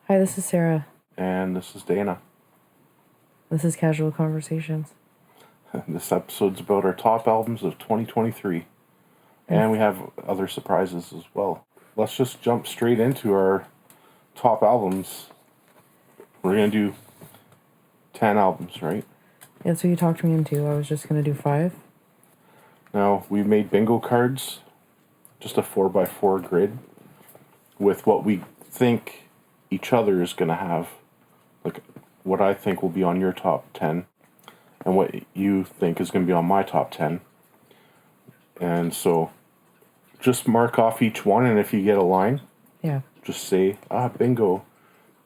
Hi, this is Sarah. And this is Dana. This is Casual Conversations. This episode's about our top albums of 2023. And we have other surprises as well. Let's just jump straight into our top albums. We're going to do 10 albums, right? Yeah, that's what you talked me into. I was just going to do 5. Now, we made bingo cards, just a 4x4 grid, with what we think each other is going to have. Like, what I think will be on your top 10, and what you think is going to be on my top 10. And so, just mark off each one, and if you get a line, just say, bingo.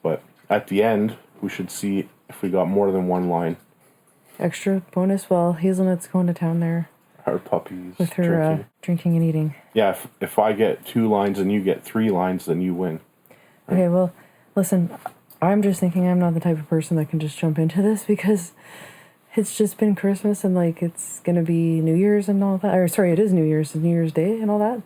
But at the end, we should see if we got more than one line. Extra bonus, well, Hazelnut's going to town there. Our puppies. With her drinking and eating. Yeah, if I get 2 lines and you get 3 lines, then you win. Right? Okay, well, listen, I'm just thinking I'm not the type of person that can just jump into this because it's just been Christmas and, like, it's going to be New Year's and all that. Or, sorry, it is New Year's. It's New Year's Day and all that.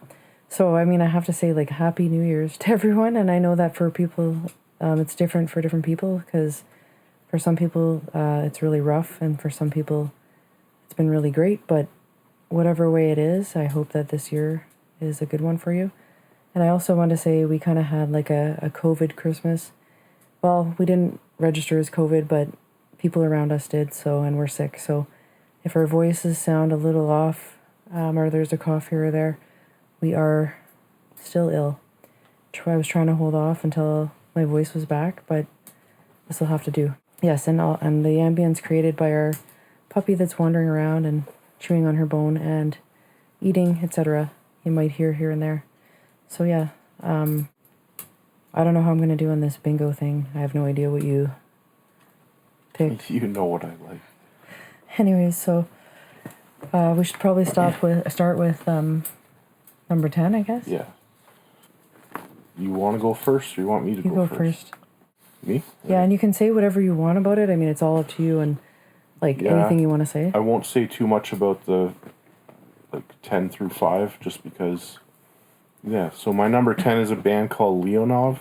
So, I mean, I have to say, like, Happy New Year's to everyone. And I know that for people, it's different for different people because for some people, it's really rough. And for some people, it's been really great. But whatever way it is, I hope that this year is a good one for you. And I also want to say we kind of had, like, a COVID Christmas. Well, we didn't register as COVID, but people around us did, and we're sick. So if our voices sound a little off, or there's a cough here or there, we are still ill. I was trying to hold off until my voice was back, but this will have to do. Yes, and the ambience created by our puppy that's wandering around and chewing on her bone and eating, etc. You might hear here and there. So yeah, I don't know how I'm going to do on this bingo thing. I have no idea what you picked. You know what I like. Anyways, so we should probably start with number 10, I guess. Yeah. You want to go first, or you want me to go first? You go first. Me? Yeah, and you can say whatever you want about it. I mean, it's all up to you and, anything you want to say. I won't say too much about the, 10 through 5, just because... Yeah, so my number 10 is a band called Leonov.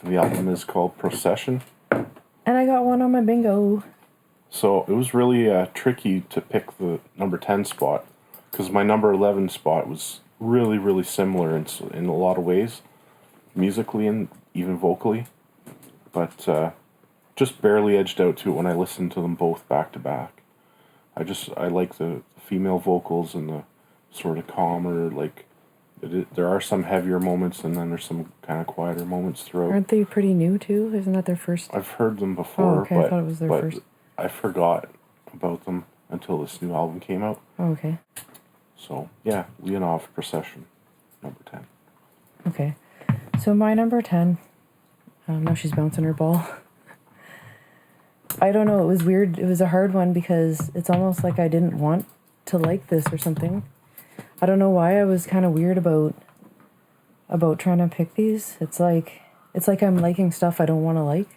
The album is called Procession. And I got one on my bingo. So it was really tricky to pick the number 10 spot, because my number 11 spot was really, really similar in a lot of ways, musically and even vocally. But just barely edged out to it when I listened to them both back to back. I like the female vocals and the sort of calmer, there are some heavier moments, and then there's some kind of quieter moments throughout. Aren't they pretty new, too? Isn't that their first? I've heard them before, okay. I thought it was their first. I forgot about them until this new album came out. Oh, okay. So, yeah, Leonov, Procession, number 10. Okay. So my number 10, now she's bouncing her ball. I don't know, it was weird. It was a hard one because it's almost like I didn't want to like this or something. I don't know why I was kind of weird about trying to pick these. It's like I'm liking stuff I don't want to like.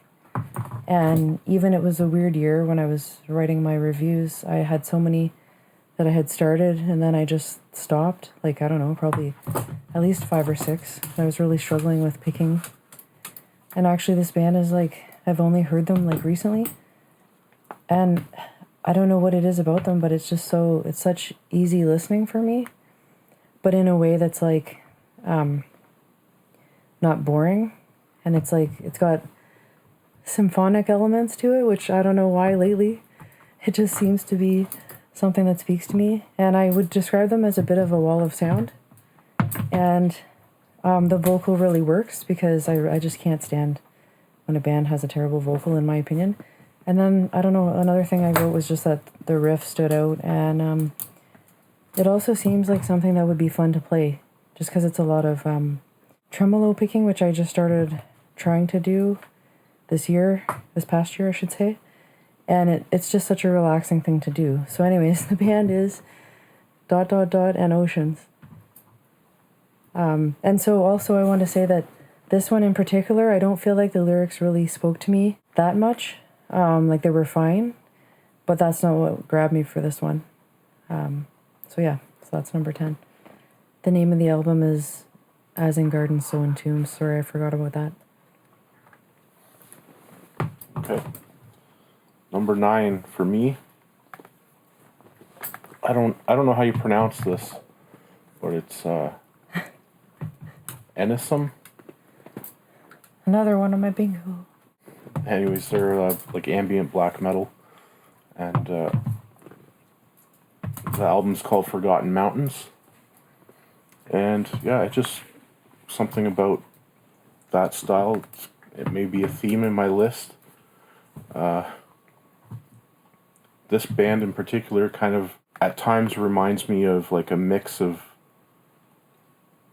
And even it was a weird year when I was writing my reviews. I had so many that I had started and then I just stopped. I don't know, probably at least 5 or 6. I was really struggling with picking. And actually this band is I've only heard them recently. And I don't know what it is about them, but it's just it's such easy listening for me. But in a way that's not boring. And it's got symphonic elements to it, which I don't know why lately. It just seems to be something that speaks to me. And I would describe them as a bit of a wall of sound. And the vocal really works because I just can't stand when a band has a terrible vocal, in my opinion. And then, I don't know, another thing I wrote was just that the riff stood out. And it also seems like something that would be fun to play, just because it's a lot of tremolo picking, which I just started trying to do this past year, I should say. And it's just such a relaxing thing to do. So anyways, the band is ... and Oceans. And so also I want to say that this one in particular, I don't feel like the lyrics really spoke to me that much. They were fine, but that's not what grabbed me for this one. So that's number 10. The name of the album is As in Gardens, So in Tombs. Sorry, I forgot about that. Okay. Number 9 for me. I don't know how you pronounce this, but it's Enisum. Another one of my bingo. Anyways, they're like ambient black metal, and the album's called Forgotten Mountains. And yeah, it just something about that style. It may be a theme in my list. This band in particular kind of at times reminds me of like a mix of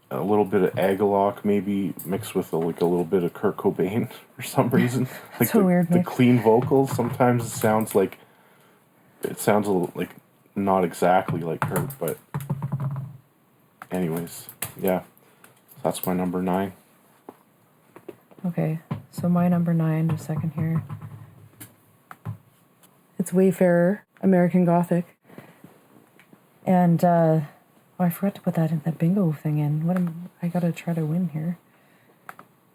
a little bit of Agalloch, maybe mixed with like a little bit of Kurt Cobain for some reason. Like So weird. The clean vocals sometimes it sounds a little like not exactly like Kurt, but anyways, yeah. That's my number 9. Okay, so my number 9, just a second here. It's Wayfarer, American Gothic. And, I forgot to put that bingo thing in. I gotta try to win here.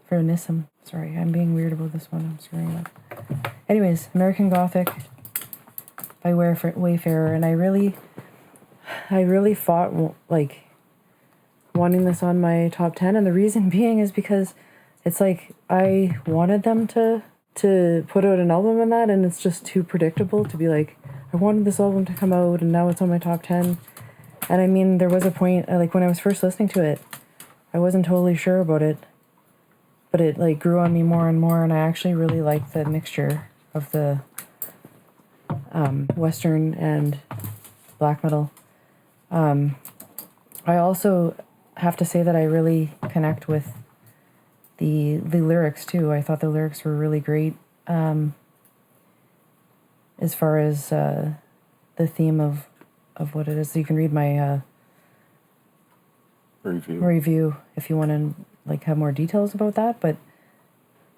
For Nissim. Sorry, I'm being weird about this one. I'm screwing up. Anyways, American Gothic by Wayfarer. And I really fought, like, wanting this on my top 10. And the reason being is because it's like I wanted them to put out an album in that, and it's just too predictable to be like, I wanted this album to come out and now it's on my top 10. And I mean, there was a point, like when I was first listening to it, I wasn't totally sure about it, but it like grew on me more and more, and I actually really liked the mixture of the Western and black metal. I also have to say that I really connect with the lyrics too. I thought the lyrics were really great. As far as the theme of what it is, so you can read my review if you want to like have more details about that. But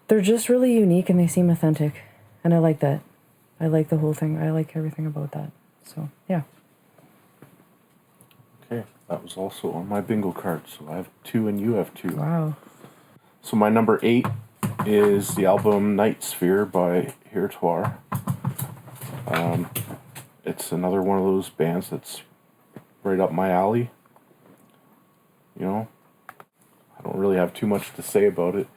they're just really unique and they seem authentic, and I like that. I like the whole thing. I like everything about that. So yeah. Okay, that was also on my bingo card. So I have 2 and you have 2. Wow. So my number 8 is the album Night Sphere by Hirtoire. It's another one of those bands that's right up my alley. You know, I don't really have too much to say about it.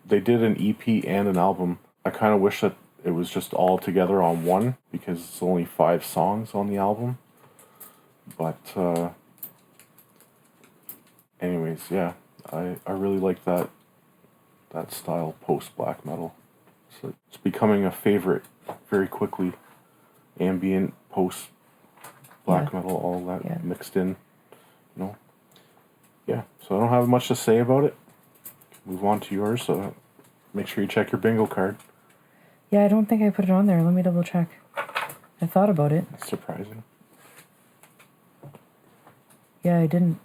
They did an EP and an album. I kind of wish that it was just all together on one, because it's only 5 songs on the album. But anyways, yeah, I really like that style, post black metal. So it's becoming a favorite very quickly. Ambient, post black metal, all that mixed in, you know. Yeah, so I don't have much to say about it. Move on to yours, so make sure you check your bingo card. Yeah, I don't think I put it on there. Let me double check. I thought about it. That's surprising. Yeah, I didn't.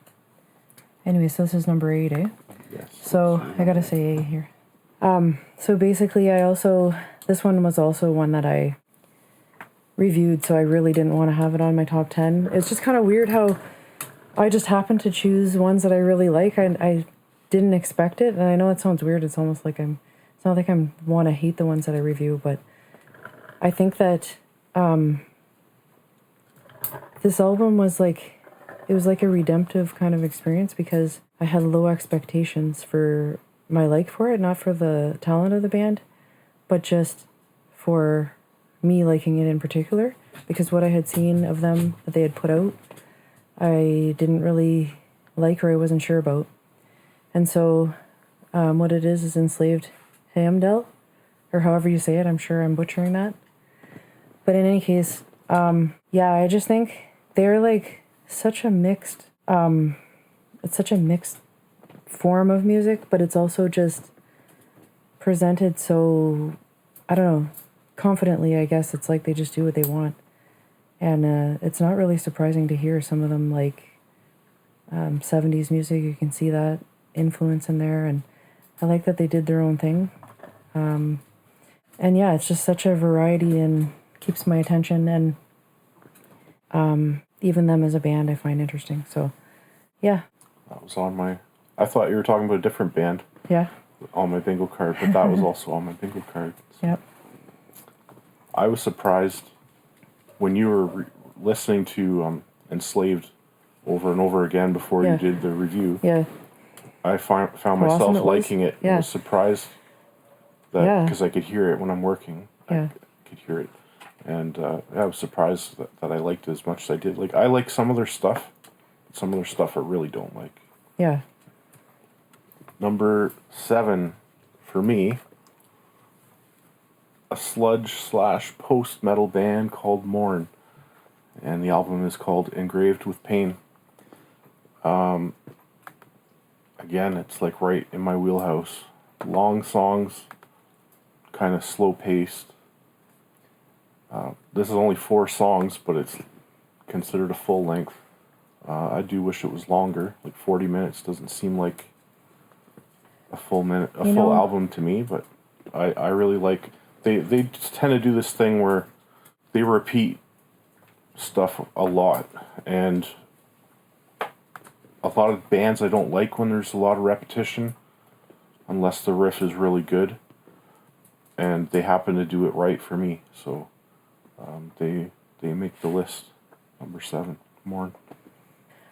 Anyway, so this is number 8, eh? Yes. So I gotta say A here. So basically this one was also one that I reviewed, so I really didn't want to have it on my top 10. It's just kind of weird how I just happened to choose ones that I really like. I didn't expect it, and I know it sounds weird. It's almost like it's not like I want to hate the ones that I review, but I think that this album was like, it was like a redemptive kind of experience, because I had low expectations for my like for it, not for the talent of the band, but just for me liking it in particular, because what I had seen of them that they had put out, I didn't really like, or I wasn't sure about. And so what it is Enslaved Hamdel, or however you say it. I'm sure I'm butchering that. But in any case, yeah, I just think they're like such a mixed, it's such a mixed form of music, but it's also just presented so, I don't know, confidently, I guess. It's like they just do what they want. And it's not really surprising to hear some of them like 70s music. You can see that influence in there, and I like that they did their own thing. And yeah, it's just such a variety and keeps my attention, and even them as a band I find interesting. So yeah. That was on my... I thought you were talking about a different band. Yeah. On my bingo card, but that was also on my bingo card. So. Yep. I was surprised when you were listening to Enslaved over and over again before you did the review. Yeah. I found How myself awesome it was. liking it. Yeah. I was surprised that Yeah. because I could hear it when I'm working. Yeah. I could hear it, and I was surprised that I liked it as much as I did. Like I like some of their stuff, but some of their stuff I really don't like. Yeah. Number 7 for me, a sludge / post metal band called Mourn, and the album is called Engraved with Pain. Again, it's like right in my wheelhouse. Long songs, kind of slow paced. This is only 4 songs, but it's considered a full length. I do wish it was longer. Like 40 minutes doesn't seem like a full album to me, but I really like. They just tend to do this thing where they repeat stuff a lot, and a lot of bands I don't like when there's a lot of repetition, unless the riff is really good, and they happen to do it right for me. So they make the list. Number 7, Mourn.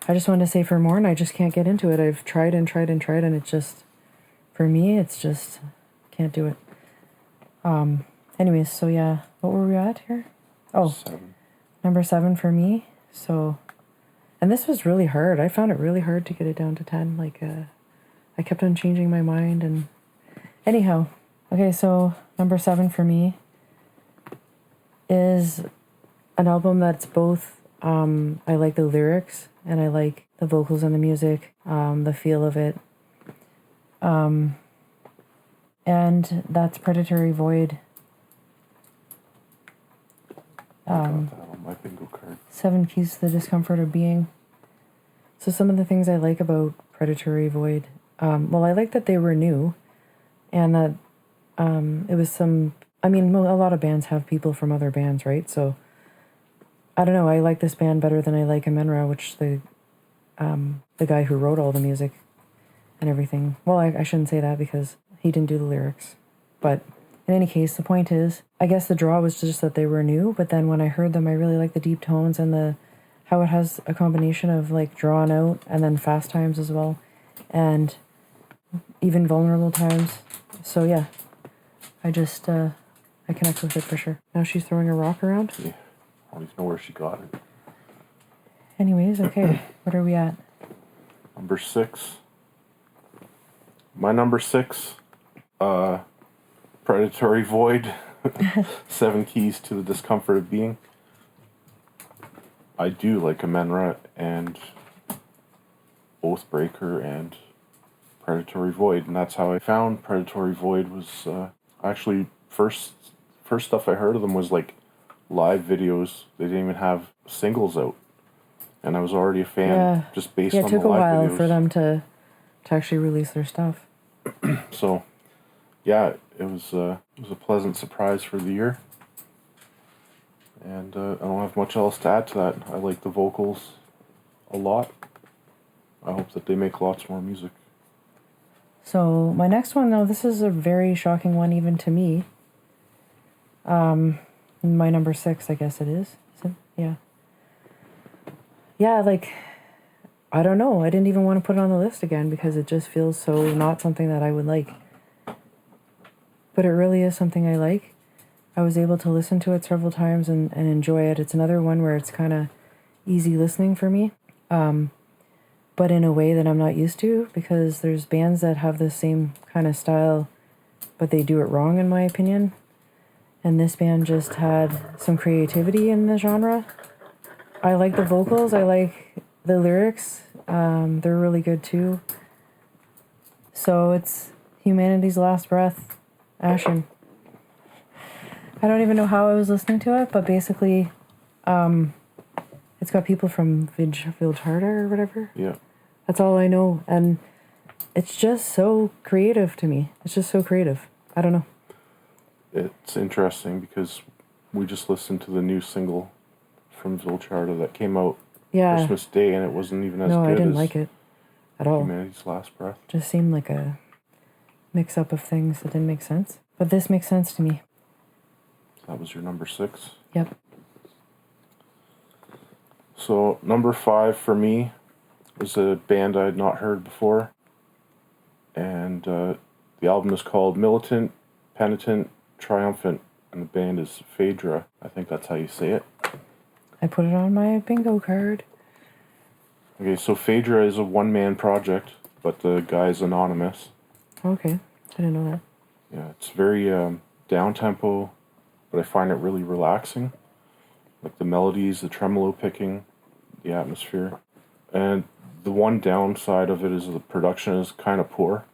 I just wanted to say for Mourn, I just can't get into it. I've tried and tried and tried, and it just, for me, it's just, can't do it. Anyways, so yeah, what were we at here? Oh, 7. Number 7 for me. So, and this was really hard. I found it really hard to get it down to 10. Like, I kept on changing my mind, and anyhow, okay, so number 7 for me is an album that's both, I like the lyrics, and I like the vocals and the music, the feel of it. And that's Predatory Void. I got that on my bingo card. 7 Keys to the Discomfort of Being. So some of the things I like about Predatory Void, well, I like that they were new, and that it was some, I mean, a lot of bands have people from other bands, right? So, I don't know, I like this band better than I like Amenra, which the guy who wrote all the music and everything. Well, I shouldn't say that because he didn't do the lyrics. But in any case, the point is, I guess the draw was just that they were new, but then when I heard them, I really liked the deep tones and how it has a combination of like drawn out and then fast times as well, and even vulnerable times. So yeah, I just, I connect with it for sure. Now she's throwing a rock around. Yeah, I don't even know where she got it. Anyways, okay, what are we at? Number 6. My number 6, Predatory Void, 7 Keys to the Discomfort of Being. I do like Amenra and Oathbreaker and Predatory Void, and that's how I found Predatory Void. Was actually first stuff I heard of them was like live videos. They didn't even have singles out, and I was already a fan just based on the live videos. Yeah, it took a while for them to actually release their stuff. So, yeah, it was a pleasant surprise for the year, and I don't have much else to add to that. I like the vocals a lot. I hope that they make lots more music. So my next one, though, this is a very shocking one even to me. My number 6, I guess it is. Yeah. Yeah, like, I don't know. I didn't even want to put it on the list again because it just feels so not something that I would like. But it really is something I like. I was able to listen to it several times and enjoy it. It's another one where it's kind of easy listening for me. But in a way that I'm not used to, because there's bands that have the same kind of style, but they do it wrong in my opinion. And this band just had some creativity in the genre. I like the vocals. I like the lyrics. They're really good too. So it's Humanity's Last Breath, Ashen. I don't even know how I was listening to it, but basically, it's got people from Viltarda or whatever. Yeah. That's all I know, and it's just so creative to me. It's just so creative. I don't know. It's interesting because we just listened to the new single from Viltarda that came out Christmas Day, and it wasn't even as good as... No, I didn't like it at all. Humanity's Last Breath. Just seemed like a mix-up of things that didn't make sense. But this makes sense to me. That was your number 6. Yep. So number 5 for me is a band I had not heard before. And the album is called Militant, Penitent, Triumphant. And the band is Phaedra. I think that's how you say it. I put it on my bingo card. Okay, so Phaedra is a one-man project, but the guy's anonymous. Okay, I didn't know that. Yeah, it's very down-tempo, but I find it really relaxing. Like the melodies, the tremolo picking, the atmosphere. And the one downside of it is the production is kind of poor.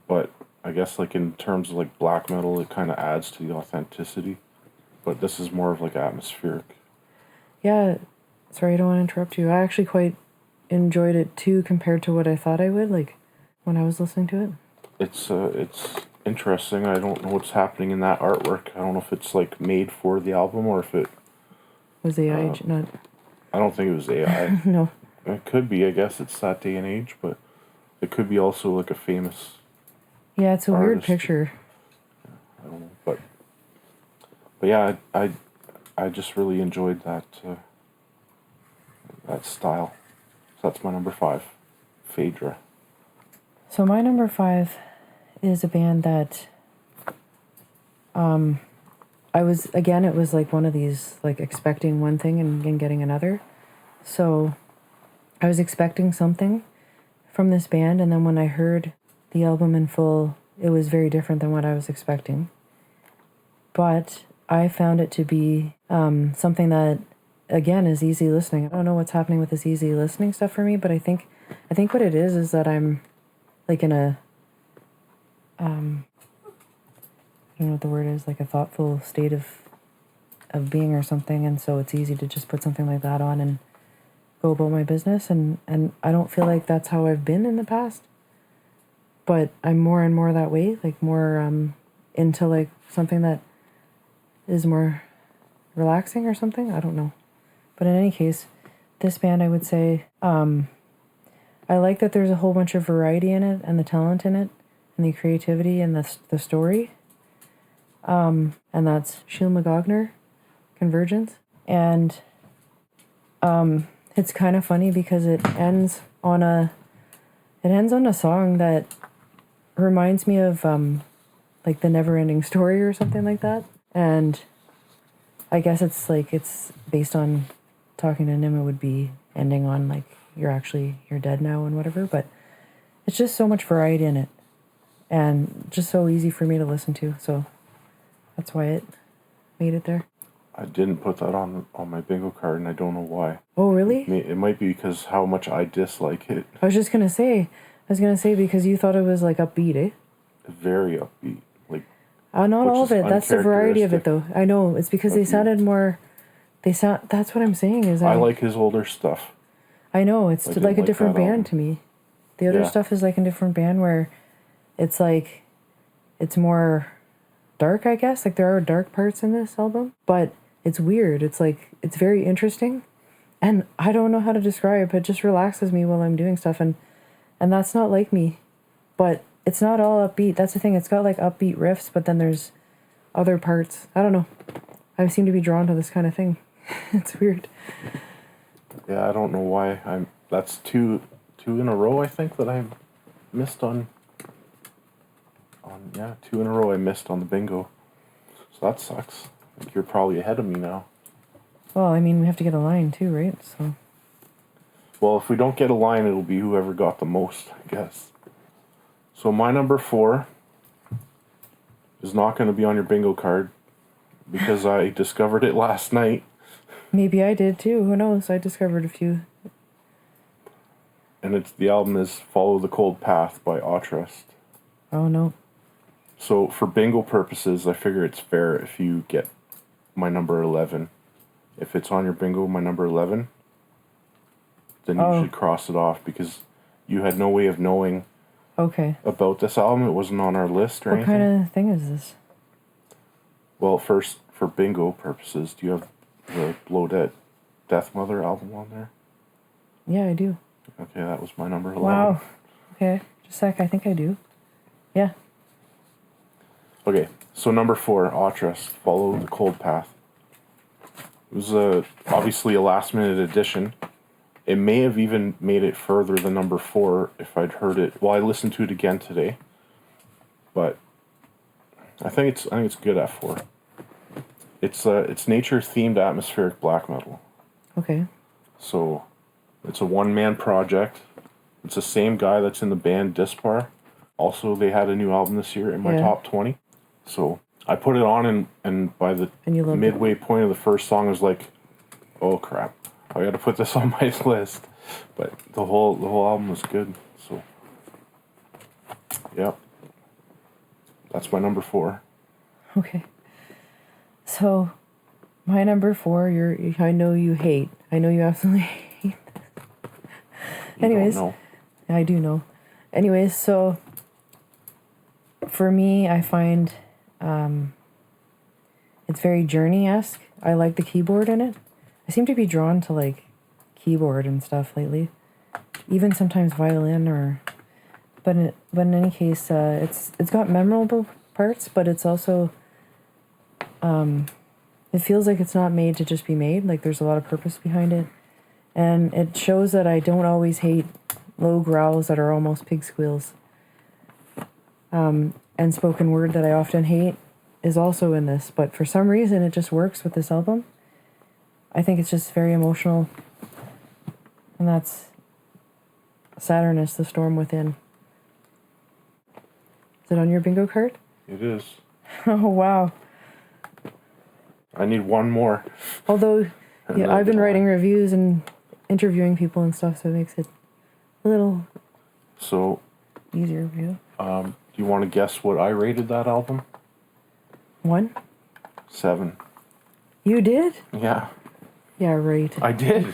But I guess like in terms of like black metal, it kind of adds to the authenticity. But this is more of like atmospheric. Yeah, sorry, I don't want to interrupt you. I actually quite enjoyed it too compared to what I thought I would, like when I was listening to it. It's interesting. I don't know what's happening in that artwork. I don't know if it's like made for the album or if it Was AI not? I don't think it was AI. No. It could be, I guess it's that day and age, but it could be also like a famous Yeah, it's a weird artist. picture. I don't know, but yeah, I just really enjoyed that that style. So that's my number 5, Phaedra. So my number 5 is a band that it was like one of these, like expecting one thing and getting another. So I was expecting something from this band, and then when I heard the album in full, it was very different than what I was expecting. But I found it to be something that, again, is easy listening. I don't know what's happening with this easy listening stuff for me, but I think what it is that I'm like in a I don't know what the word is, like a thoughtful state of being or something, and so it's easy to just put something like that on and go about my business, and I don't feel like that's how I've been in the past, but I'm more and more that way, like more into like something that is more relaxing or something. I don't know, but in any case, this band, I would say, I like that there's a whole bunch of variety in it and the talent in it and the creativity and the story. And that's Sheila McGogner, Convergence. And it's kind of funny because it ends on a song that reminds me of like the Never Ending Story or something like that. And I guess it's based on Talking to Nim, it would be ending on like you're dead now and whatever, but it's just so much variety in it and just so easy for me to listen to, so that's why it made it there. I didn't put that on my bingo card, and I don't know why. Oh, really? It might be because how much I dislike it. I was gonna say because you thought it was like upbeat, eh? Very upbeat, like Not all of it. That's the variety of it, though. I know it's because they sounded more. That's what I'm saying is. I like his older stuff. I know it's like a different band to me. The other stuff is like a different band where it's like it's more dark, I guess. Like there are dark parts in this album, but it's weird. It's like it's very interesting, and I don't know how to describe. It just relaxes me while I'm doing stuff, and that's not like me, but it's not all upbeat. That's the thing. It's got like upbeat riffs, but then there's other parts. I don't know. I seem to be drawn to this kind of thing. It's weird. Yeah, I don't know why. That's two in a row, I think, that I missed on 2 in a row I missed on the bingo. So that sucks. I think you're probably ahead of me now. Well, I mean, we have to get a line too, right? So. Well, if we don't get a line, it'll be whoever got the most, I guess. So my number 4 is not going to be on your bingo card because I discovered it last night. Maybe I did too. Who knows? I discovered a few. And the album is Follow the Cold Path by Autrust. Oh, no. So for bingo purposes, I figure it's fair if you get my number 11. If it's on your bingo, my number 11, then you should cross it off because you had no way of knowing about this album. It wasn't on our list or anything. What kind of thing is this? Well, first, for bingo purposes, do you have the Blow Dead Death Mother album on there? Yeah, I do. Okay, that was my number 11. Wow. Okay, just a sec. I think I do. Yeah. Okay, so number 4, Atras, Follow the Cold Path. It was obviously a last minute addition. It may have even made it further than number 4 if I'd heard it. Well, I listened to it again today, but I think it's good at 4. It's nature themed atmospheric black metal. Okay. So it's a one-man project. It's the same guy that's in the band Dispar. Also, they had a new album this year in my top 20. So I put it on, and by the midway point of the first song, I was like, oh crap, I got to put this on my list. But the whole album was good. So yeah, that's my number 4. Okay. So my number 4, I know you hate. I know you absolutely hate. Anyways, don't know. I do know. Anyways, so for me, I find it's very Journey-esque. I like the keyboard in it. I seem to be drawn to like keyboard and stuff lately, even sometimes violin but in any case, it's got memorable parts, but it's also it feels like it's not made to just be made. Like there's a lot of purpose behind it, and it shows that I don't always hate low growls that are almost pig squeals. And spoken word that I often hate is also in this, but for some reason it just works with this album. I think it's just very emotional, and that's Saturnus, the Storm Within. Is it on your bingo card? It is. Oh, wow. I need one more. Although, yeah, I've been writing reviews and interviewing people and stuff, so it makes it a little easier for you. Do you want to guess what I rated that album? 1? 7. You did? Yeah. Yeah, right. I did.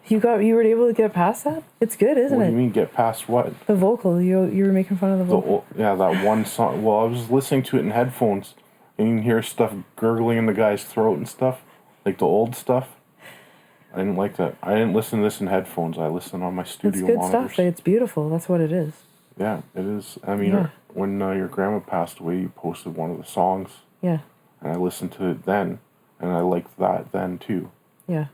You were able to get past that? It's good, isn't it? What do you mean get past what? The vocal. You were making fun of the vocal. Yeah, that one song. Well, I was listening to it in headphones, and you can hear stuff gurgling in the guy's throat and stuff, like the old stuff. I didn't like that. I didn't listen to this in headphones. I listened on my studio monitors. It's good stuff. It's beautiful. That's what it is. Yeah, it is. I mean, when your grandma passed away, you posted one of the songs. Yeah. And I listened to it then, and I liked that then too. Yeah.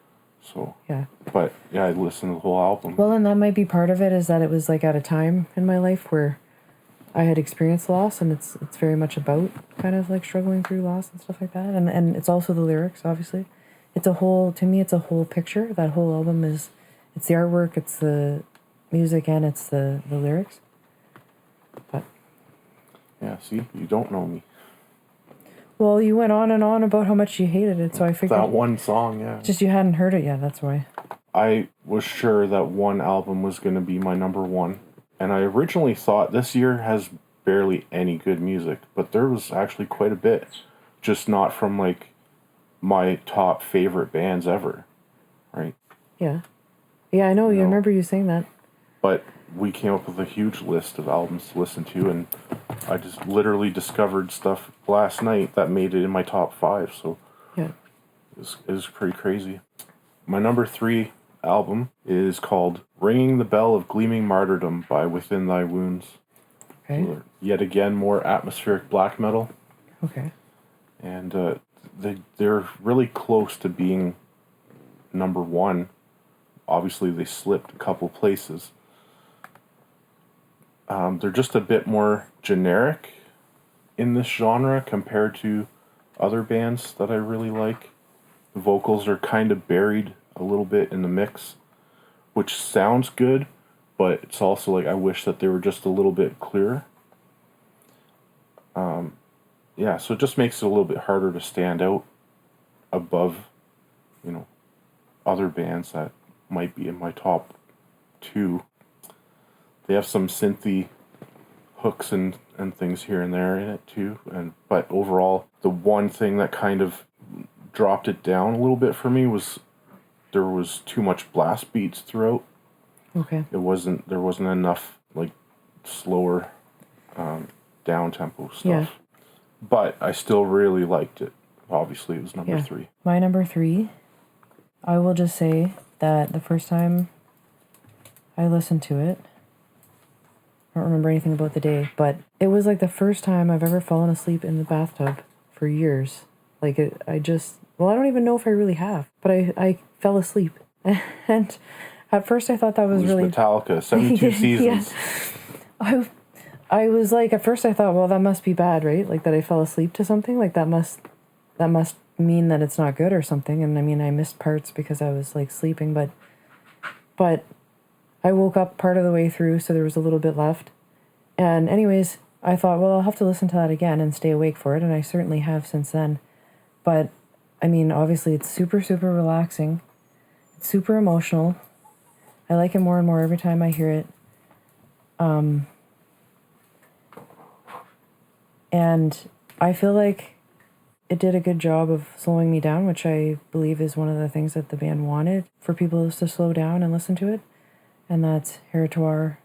So. Yeah. But yeah, I listened to the whole album. Well, and that might be part of it, is that it was like at a time in my life where I had experienced loss, and it's very much about kind of like struggling through loss and stuff like that. And it's also the lyrics, obviously. To me, it's a whole picture. That whole album it's the artwork, it's the music, and it's the lyrics. But yeah, see, you don't know me. Well, you went on and on about how much you hated it, so I figured that one song, yeah. Just you hadn't heard it yet, that's why. I was sure that one album was going to be my number 1, and I originally thought this year has barely any good music, but there was actually quite a bit, just not from like my top favorite bands ever, right? Yeah. Yeah, I know, you remember you saying that. But we came up with a huge list of albums to listen to, and I just literally discovered stuff last night that made it in my top 5, so yeah, it was pretty crazy. My number 3 album is called Ringing the Bell of Gleaming Martyrdom by Within Thy Wounds. Okay. So yet again, more atmospheric black metal. Okay. And they're really close to being number 1. Obviously, they slipped a couple places. They're just a bit more generic in this genre compared to other bands that I really like. The vocals are kind of buried a little bit in the mix, which sounds good, but it's also like I wish that they were just a little bit clearer. Yeah, so it just makes it a little bit harder to stand out above, other bands that might be in my top 2. They have some synthy hooks and things here and there in it too, but overall, the one thing that kind of dropped it down a little bit for me was there was too much blast beats throughout. Okay. There wasn't enough like slower down tempo stuff. Yeah. But I still really liked it. Obviously, it was number 3. My number 3, I will just say that the first time I listened to it, don't remember anything about the day, but it was like the first time I've ever fallen asleep in the bathtub for years. Like I don't even know if I really have, but I fell asleep. And at first I thought that was really Metallica, 72 seasons. Yeah. I was like, at first I thought, well, that must be bad, right? Like that I fell asleep to something. Like that must mean that it's not good or something. And I mean, I missed parts because I was like sleeping, but I woke up part of the way through, so there was a little bit left. And anyways, I thought, well, I'll have to listen to that again and stay awake for it, and I certainly have since then. But I mean, obviously it's super, super relaxing. It's super emotional. I like it more and more every time I hear it. And I feel like it did a good job of slowing me down, which I believe is one of the things that the band wanted, for people to slow down and listen to it. And that's Heritoire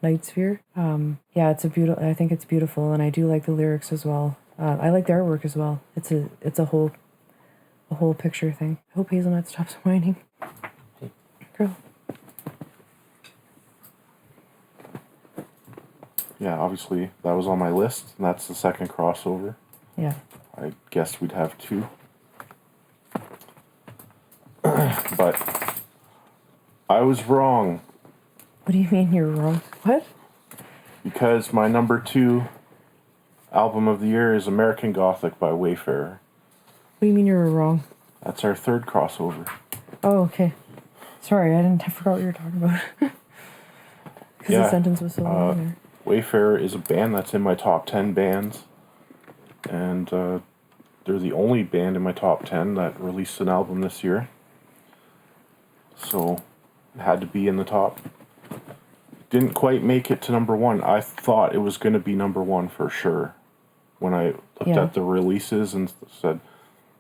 Night Sphere. Yeah, I think it's beautiful, and I do like the lyrics as well. I like the artwork as well. It's a whole picture thing. I hope Hazelnut stops whining. Girl. Yeah, obviously that was on my list, and that's the second crossover. Yeah. I guess we'd have two. But I was wrong. What do you mean you're wrong? What? Because my number 2 album of the year is American Gothic by Wayfarer. What do you mean you were wrong? That's our third crossover. Oh, okay. Sorry, I forgot what you were talking about. Because the sentence was so long there. Wayfarer is a band that's in my top 10 bands. And they're the only band in my top 10 that released an album this year. So it had to be in the top. Didn't quite make it to number 1. I thought it was going to be number 1 for sure. When I looked at the releases and said,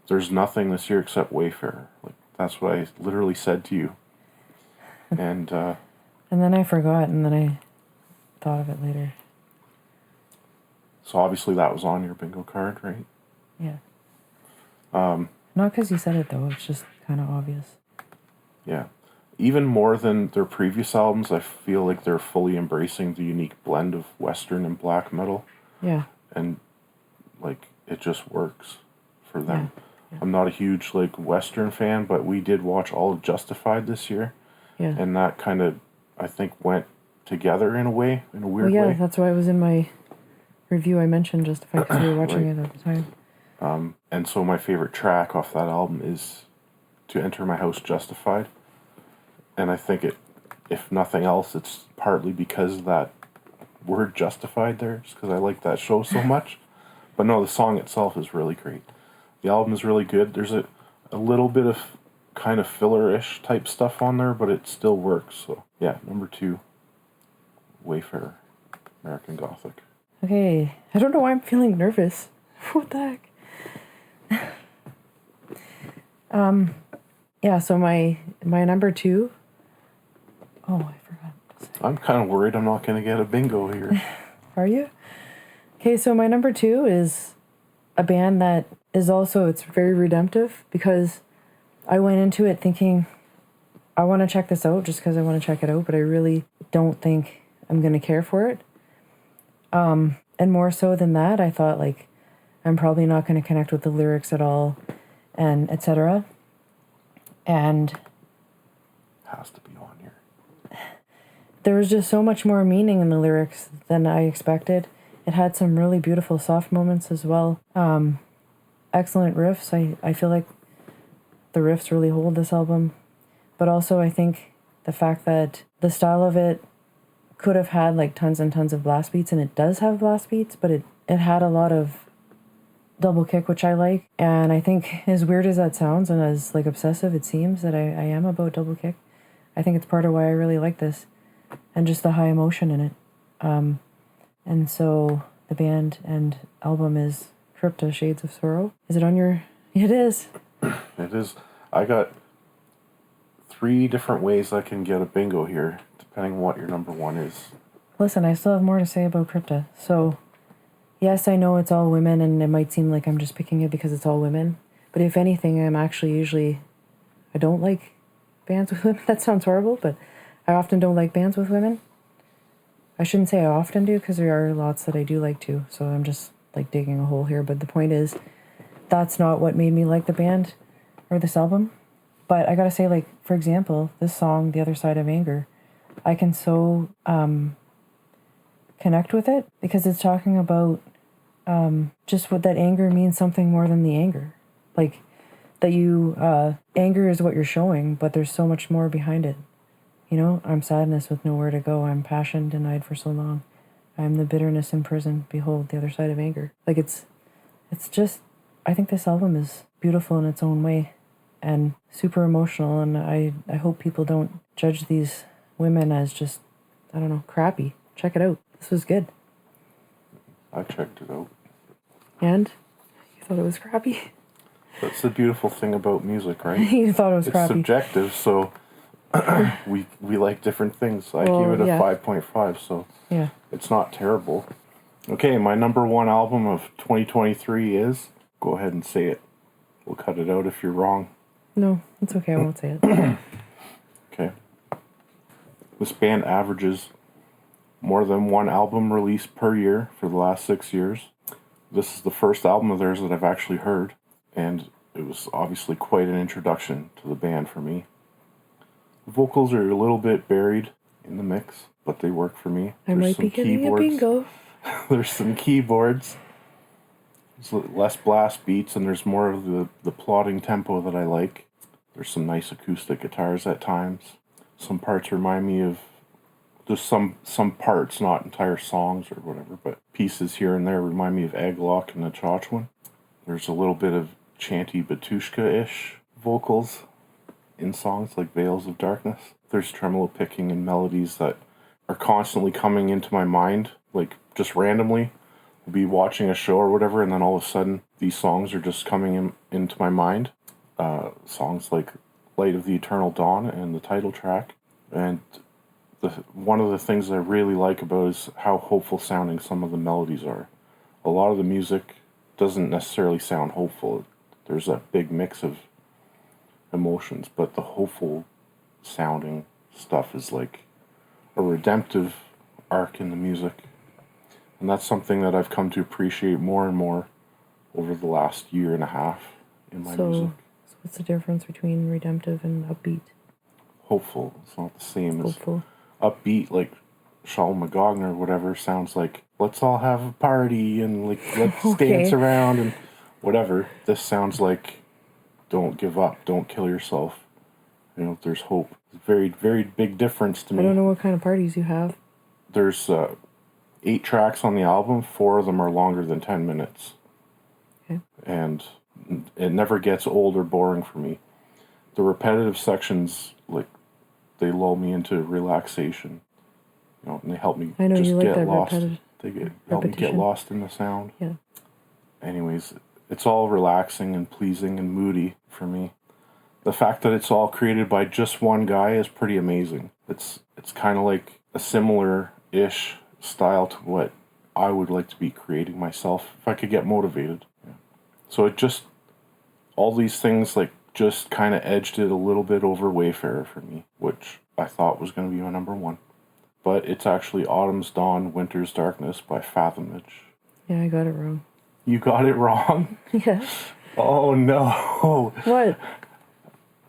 there's nothing this year except Wayfarer. Like, that's what I literally said to you. And then I forgot, and then I thought of it later. So obviously that was on your bingo card, right? Yeah. Not because you said it, though. It's just kind of obvious. Yeah. Even more than their previous albums, I feel like they're fully embracing the unique blend of Western and black metal. Yeah. And, like, it just works for them. Yeah. I'm not a huge, like, Western fan, but we did watch all of Justified this year. Yeah. And that kind of, I think, went together in a way, in a weird way. Yeah, that's why it was in my review. I mentioned Justified because we were watching it at the time. And so my favorite track off that album is To Enter My House Justified. And I think it, if nothing else, it's partly because of that word justified there, just because I like that show so much. But no, the song itself is really great. The album is really good. There's a little bit of kind of filler-ish type stuff on there, but it still works. So yeah, number 2, Wayfarer, American Gothic. Okay, I don't know why I'm feeling nervous. What the heck? Yeah, so my number 2. Oh, I forgot. I'm kind of worried I'm not going to get a bingo here. Are you? Okay, so my number 2 is a band that is also, it's very redemptive, because I went into it thinking, I want to check this out just because I want to check it out, but I really don't think I'm going to care for it. And more so than that, I thought, like, I'm probably not going to connect with the lyrics at all, and etc. And Has to be on here. there was just so much more meaning in the lyrics than I expected. It had some really beautiful soft moments as well. Excellent riffs. I feel like the riffs really hold this album. But also I think the fact that the style of it could have had like tons and tons of blast beats, and it does have blast beats, but it had a lot of double kick, which I like. And I think, as weird as that sounds and as like obsessive it seems that I am about double kick, I think it's part of why I really like this, and just the high emotion in it. And so the band and album is Crypta Shades of Sorrow. Is it on your... It is. It is. I got 3 different ways I can get a bingo here, depending on what your number 1 is. Listen, I still have more to say about Crypta. So, yes, I know it's all women, and it might seem like I'm just picking it because it's all women. But if anything, I'm actually usually... I don't like bands with women. That sounds horrible, but I often don't like bands with women. I shouldn't say I often do, because there are lots that I do like to, so I'm just like digging a hole here. But the point is, that's not what made me like the band or this album. But I gotta say, like, for example, this song, The Other Side of Anger, I can so connect with it, because it's talking about just what that anger means, something more than the anger. Like, that you, anger is what you're showing, but there's so much more behind it. You know, I'm sadness with nowhere to go. I'm passion denied for so long. I'm the bitterness in prison. Behold, the other side of anger. Like, it's just, I think this album is beautiful in its own way and super emotional. And I hope people don't judge these women as just, I don't know, crappy. Check it out. This was good. I checked it out. And? You thought it was crappy? That's the beautiful thing about music, right? You thought it was it's crappy. It's subjective, so we like different things. I Well, gave it a yeah. 5.5, so Yeah. it's not terrible. Okay, my number one album of 2023 is... Go ahead and say it. We'll cut it out if you're wrong. No, it's okay. I won't say it. Okay. This band averages more than one album release per year for the last 6 years. This is the first album of theirs that I've actually heard, and it was obviously quite an introduction to the band for me. The vocals are a little bit buried in the mix, but they work for me. I might be getting a bingo. There's some keyboards. There's less blast beats, and there's more of the plodding tempo that I like. There's some nice acoustic guitars at times. Some parts remind me of just some parts, not entire songs or whatever, but pieces here and there remind me of Egglock and the Chachwan. There's a little bit of chanty Batushka-ish vocals in songs like Veils of Darkness. There's tremolo picking and melodies that are constantly coming into my mind, like just randomly. I'll be watching a show or whatever, and then all of a sudden these songs are just coming into my mind. Songs like Light of the Eternal Dawn and the title track. And one of the things I really like about is how hopeful sounding some of the melodies are. A lot of the music doesn't necessarily sound hopeful. There's a big mix of emotions, but the hopeful sounding stuff is like a redemptive arc in the music. And that's something that I've come to appreciate more and more over the last year and a half in my music. So what's the difference between redemptive and upbeat? Hopeful. It's not the same Hopeful. as upbeat, like Shaul McGogn or whatever sounds like, let's all have a party and like let's dance around and whatever. This sounds like, don't give up, don't kill yourself. You know, there's hope. Very, very big difference to me. I don't know what kind of parties you have. There's 8 tracks on the album. 4 of them are longer than 10 minutes. Okay. And it never gets old or boring for me. The repetitive sections, like, they lull me into relaxation. You know, and they help me I know just you like get that lost. repetition. Help me get lost in the sound. Yeah. Anyways, it's all relaxing and pleasing and moody for me. The fact that it's all created by just one guy is pretty amazing. It's kind of like a similar-ish style to what I would like to be creating myself if I could get motivated. Yeah. So it just, all these things like just kind of edged it a little bit over Wayfarer for me, which I thought was going to be my number one. But it's actually Autumn's Dawn, Winter's Darkness by Fathomage. Yeah, I got it wrong. You got it wrong? Yeah. Oh no. What?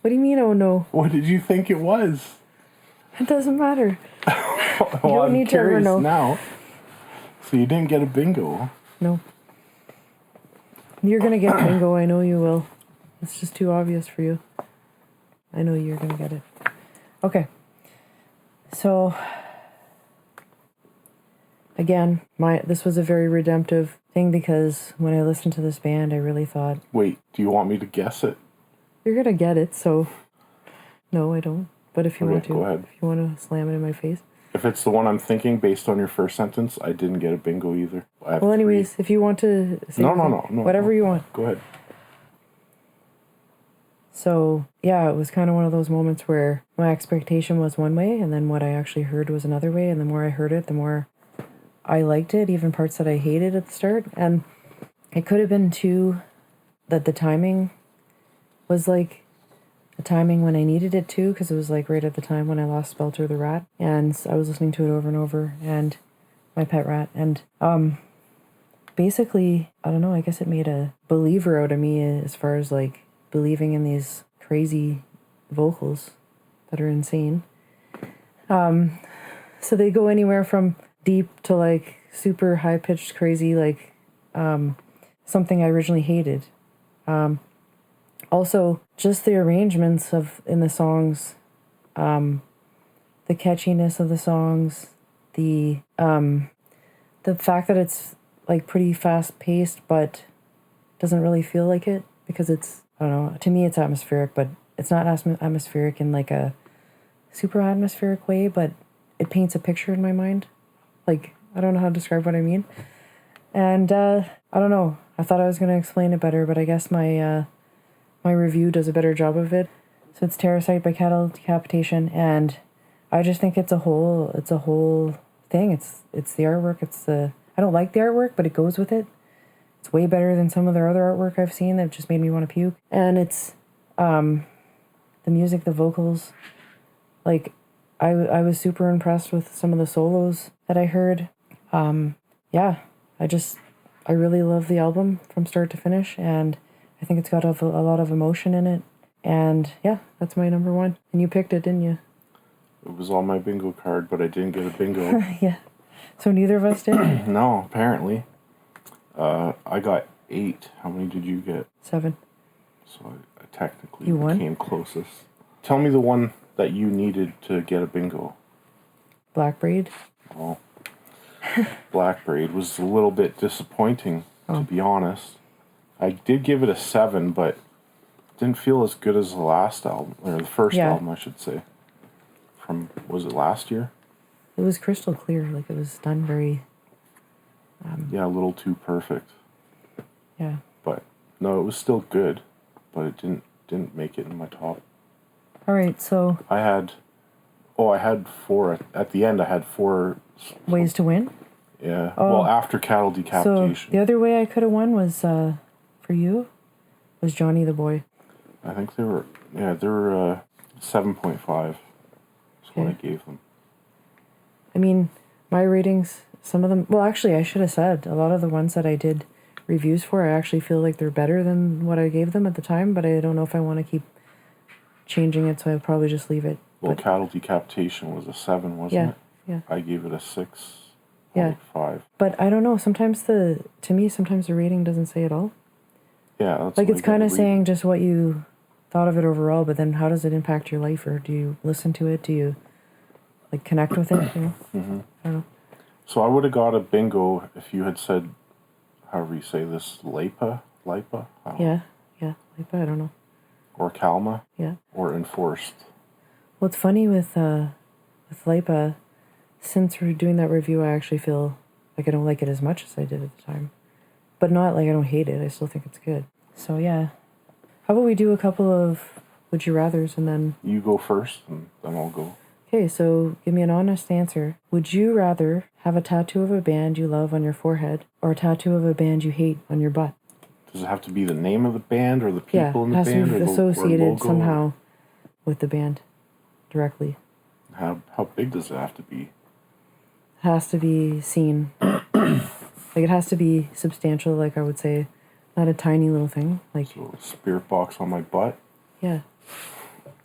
What do you mean, oh no? What did you think it was? It doesn't matter. Well, You don't need to ever know. Now. So you didn't get a bingo. No. You're gonna get bingo, I know you will. It's just too obvious for you. I know you're gonna get it. Okay. So, again, this was a very redemptive thing, because when I listened to this band, I really thought... Wait, do you want me to guess it? You're gonna get it, so... No, I don't. But if you want to. Go ahead. If you want to slam it in my face. If it's the one I'm thinking, based on your first sentence, I didn't get a bingo either. Well, anyways, if you want to say No. whatever you want. Go ahead. So, yeah, it was kind of one of those moments where my expectation was one way, and then what I actually heard was another way, and the more I heard it, the more I liked it, even parts that I hated at the start. And it could have been, too, that the timing was, like, the timing when I needed it to, because it was like right at the time when I lost Spelter the rat, and I was listening to it over and over, and my pet rat, and basically, I don't know, I guess it made a believer out of me as far as like believing in these crazy vocals that are insane. So they go anywhere from deep to like super high pitched crazy, like something I originally hated. Also, just the arrangements in the songs, the catchiness of the songs, the fact that it's like pretty fast paced, but doesn't really feel like it because it's, I don't know, to me it's atmospheric, but it's not atmospheric in like a super atmospheric way, but it paints a picture in my mind. Like, I don't know how to describe what I mean. And I don't know. I thought I was going to explain it better, but I guess my review does a better job of it. So it's Terracite by Cattle Decapitation, and I just think it's a whole thing. It's the artwork. I don't like the artwork, but it goes with it. It's way better than some of their other artwork I've seen that just made me want to puke. And it's the music, the vocals. Like, I was super impressed with some of the solos that I heard. Yeah, I really love the album from start to finish, and I think it's got a lot of emotion in it. And yeah, that's my number one. And you picked it, didn't you? It was on my bingo card, but I didn't get a bingo. Yeah. So neither of us did? No, apparently. I got 8. How many did you get? 7. So I technically You won? came closest. Tell me the one that you needed to get a bingo. Black Braid? Oh. Black Braid was a little bit disappointing, to be honest. I did give it a 7, but didn't feel as good as the last album, or the first album, I should say. Was it last year? It was crystal clear. Like, it was done very... yeah, a little too perfect. Yeah. But, no, it was still good, but it didn't make it in my top. All right, so... I had 4. At the end, I had 4... Ways to win? Yeah. Oh. Well, after Cattle Decapitation. So, the other way I could have won was, for you, was Johnny the Boy. I think they were 7.5 is what I gave them. I mean, my ratings, some of them... Well, actually, I should have said, a lot of the ones that I did reviews for, I actually feel like they're better than what I gave them at the time, but I don't know if I want to keep changing it, so I'll probably just leave it. Well, Cattle Decapitation was a 7, wasn't it? Yeah. I gave it a 6.5. Yeah. But I don't know, sometimes the rating doesn't say it all. Yeah, that's like, it's kind of saying just what you thought of it overall, but then how does it impact your life, or do you listen to it? Do you, like, connect with it, you know? Mm-hmm. I don't know. So I would have got a bingo if you had said, however you say this, Lipa? Yeah, Lipa, I don't know. Or Calma? Yeah. Or Enforced. Well, it's funny with Lipa, since we're doing that review, I actually feel like I don't like it as much as I did at the time. But not like I don't hate it, I still think it's good. So yeah. How about we do a couple of Would You Rathers and then... You go first, and then I'll go. Okay, so give me an honest answer. Would you rather have a tattoo of a band you love on your forehead or a tattoo of a band you hate on your butt? Does it have to be the name of the band or the people in the band? Yeah, it has to be associated logo, somehow with the band directly. How big does it have to be? It has to be seen. Like, it has to be substantial, like I would say. Not a tiny little thing. Like, So, spirit box on my butt? yeah.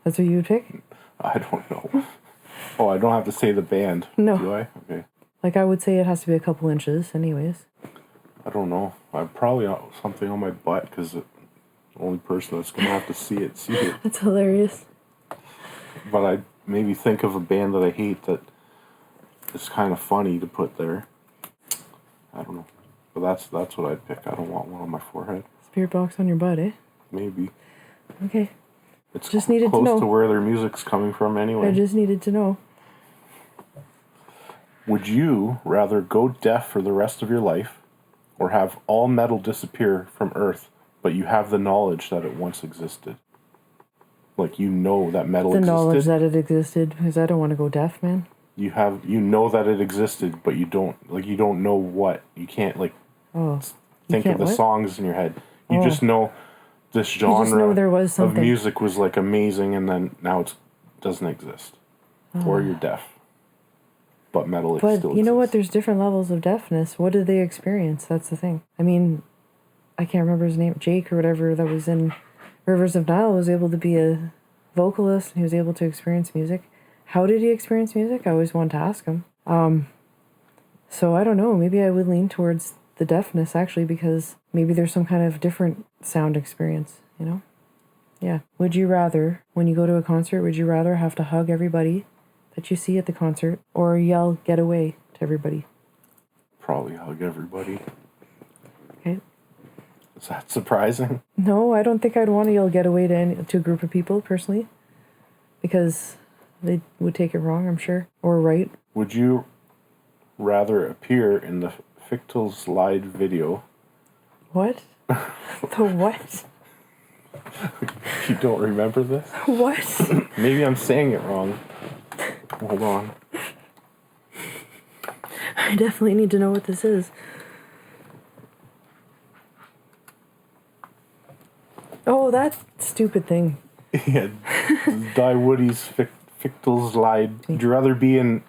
That's what you would pick? I don't know. Oh, I don't have to say the band, No. do I? Okay. Like, I would say it has to be a couple inches anyways. I don't know. I'm probably something on my butt because the only person that's going to have to see it. That's hilarious. But I maybe think of a band that I hate that is kind of funny to put there. I don't know. But that's what I'd pick. I don't want one on my forehead. Spirit box on your butt, eh? Maybe. Okay. It's Just needed to close know. to where their music's coming from anyway. I just needed to know. Would you rather go deaf for the rest of your life or have all metal disappear from Earth, but you have the knowledge that it once existed? Like, you know that metal The existed. knowledge that it existed, because I don't want to go deaf, man. You know that it existed, but you don't know what. You can't, Oh. think of the songs in your head. You just know this You just know genre there was of something. music was like amazing, and then now it doesn't exist, or you're deaf. But metal But still you know what? exists. There's different levels of deafness. What did they experience? That's the thing. I mean, I can't remember his name, Jake or whatever, that was in Rivers of Nile, was able to be a vocalist and he was able to experience music. How did he experience music? I always wanted to ask him. So I don't know. Maybe I would lean towards the deafness actually, because maybe there's some kind of different sound experience, you know? Yeah. Would you rather, when you go to a concert, would you rather have to hug everybody that you see at the concert or yell "get away" to everybody? Probably hug everybody. Okay. Is that surprising? No, I don't think I'd want to yell "get away" to a group of people personally, because they would take it wrong, I'm sure, or right. Would you rather appear in the Fictals Lied video? What? The what? You don't remember this? What? Maybe I'm saying it wrong. Hold on. I definitely need to know what this is. Oh, that stupid thing. Yeah, Die Woody's Fictals Lied. Would you rather be in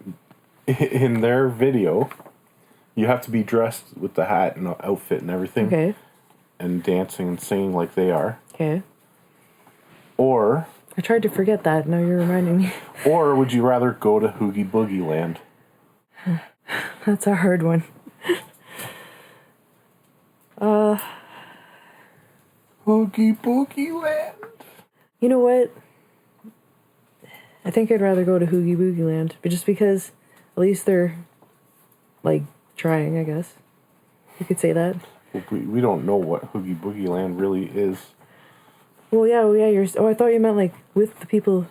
their video? You have to be dressed with the hat and outfit and everything. Okay. And dancing and singing like they are. Okay. Or I tried to forget that. Now you're reminding me. Or would you rather go to Hoogie Boogie Land? That's a hard one. Hoogie Boogie Land. You know what? I think I'd rather go to Hoogie Boogie Land, but just because at least they're like trying, I guess. You could say that. We don't know what Hoogie Boogie Land really is. Well, yeah, I thought you meant like with the people.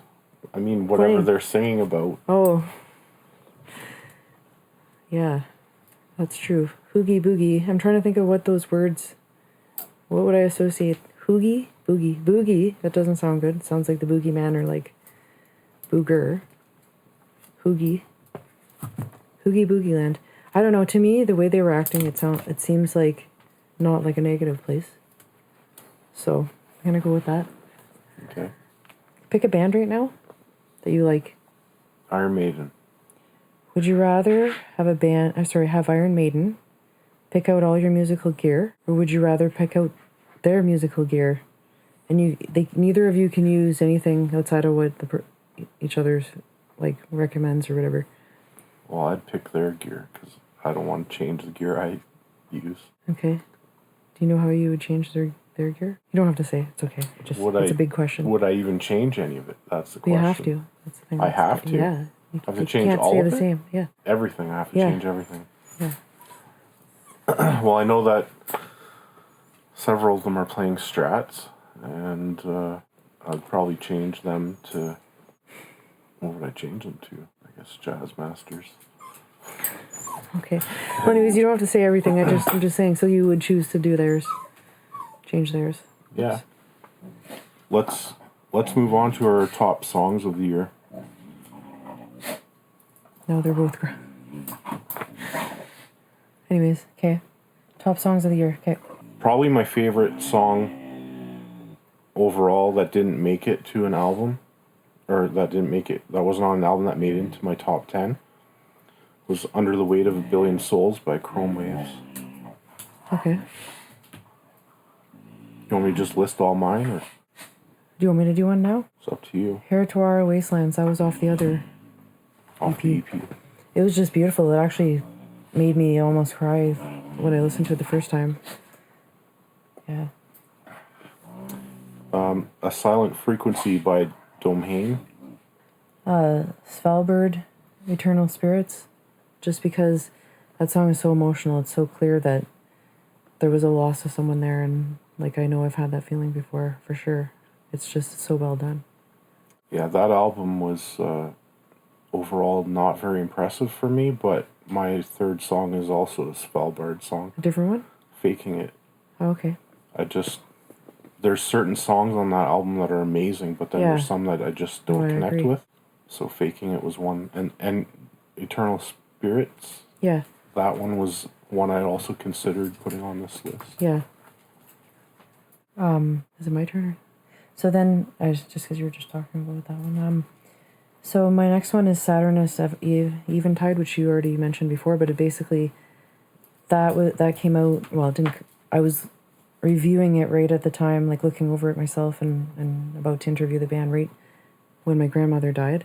I mean, whatever playing. they're singing about. Oh. Yeah, that's true. Hoogie Boogie. I'm trying to think of what those words. What would I associate? Hoogie? Boogie. Boogie. That doesn't sound good. It sounds like the boogeyman or like booger. Hoogie. Hoogie Boogie Land. I don't know. To me, the way they were acting, it seems like not like a negative place. So I'm gonna go with that. Okay. Pick a band right now that you like. Iron Maiden. Would you rather have have Iron Maiden pick out all your musical gear, or would you rather pick out their musical gear, and neither of you can use anything outside of what each other's like recommends or whatever? Well, I'd pick their gear because I don't want to change the gear I use. Okay. Do you know how you would change their gear? You don't have to say. It's okay. It's a big question. Would I even change any of it? That's the question. You have to. That's the thing. I have to? Yeah. I have to change all of it? can't stay the same. Yeah. Everything. I have to change everything. Yeah. Well, I know that several of them are playing Strats, and I'd probably change them to... What would I change them to? I guess Jazz Masters. Okay. Well, anyways, you don't have to say everything. I'm just saying. So you would choose to do theirs, change theirs. Yeah. Let's move on to our top songs of the year. No, they're both. Anyways, okay. Top songs of the year. Okay. Probably my favorite song overall that didn't make it to an album, or that wasn't on an album that made it into my top 10, was Under the Weight of a Billion Souls by Chrome Waves. Okay. You want me to just list all mine, or Do you want me to do one now? it's up to you? Heritoir Wastelands. That was off the other. Off the EP. It was just beautiful. It actually made me almost cry when I listened to it the first time. Yeah. A Silent Frequency by Domhain. Svalbard, Eternal Spirits. Just because that song is so emotional. It's so clear that there was a loss of someone there, and like I know I've had that feeling before, for sure. It's just so well done. Yeah, that album was overall not very impressive for me, but my third song is also a Svalbard song. A different one? Faking It. Oh, okay. There's certain songs on that album that are amazing, but then there's some that I just don't connect with. So Faking It was one, and Eternal Spirits. Yeah. That one was one I also considered putting on this list. Yeah. Is it my turn? So then, just because you were just talking about that one. So my next one is Saturnus of Eventide, which you already mentioned before, but it basically, that came out, well, it didn't, I was reviewing it right at the time, like looking over it myself and about to interview the band right when my grandmother died.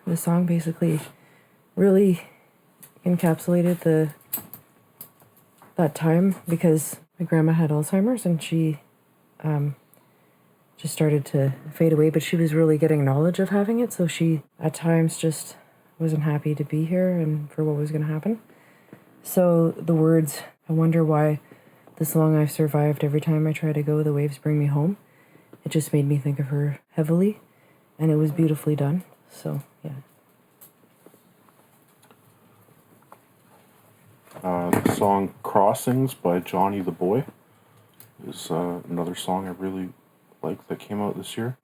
The song basically really encapsulated that time because my grandma had Alzheimer's and she just started to fade away, but she was really getting knowledge of having it, so she at times just wasn't happy to be here and for what was going to happen. So the words, I wonder why this long I've survived, every time I try to go, the waves bring me home. It just made me think of her heavily, and it was beautifully done. So, yeah. The song Crossings by Johnny the Boy is another song I really like that came out this year.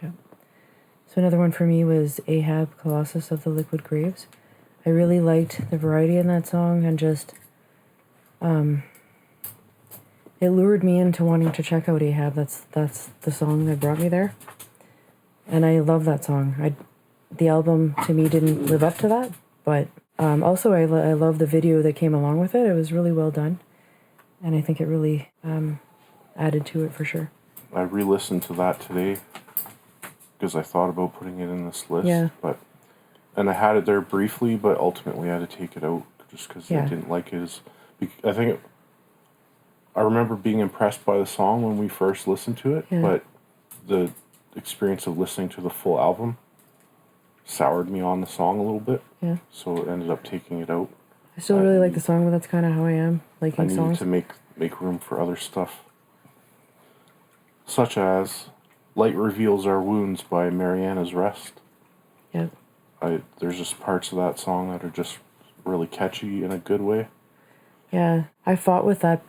Yeah. So another one for me was Ahab, Colossus of the Liquid Graves. I really liked the variety in that song and just it lured me into wanting to check out Ahab. That's the song that brought me there. And I love that song. The album to me didn't live up to that, but also I love the video that came along with it. It was really well done. And I think it really added to it for sure. I re-listened to that today because I thought about putting it in this list. Yeah. And I had it there briefly, but ultimately I had to take it out just because I didn't like it. I remember being impressed by the song when we first listened to it, but the experience of listening to the full album soured me on the song a little bit. Yeah. So I ended up taking it out. I still really like the song, but that's kind of how I am, liking songs. I needed to make room for other stuff. Such as Light Reveals Our Wounds by Mariana's Rest. Yeah. There's just parts of that song that are just really catchy in a good way. Yeah. I fought with that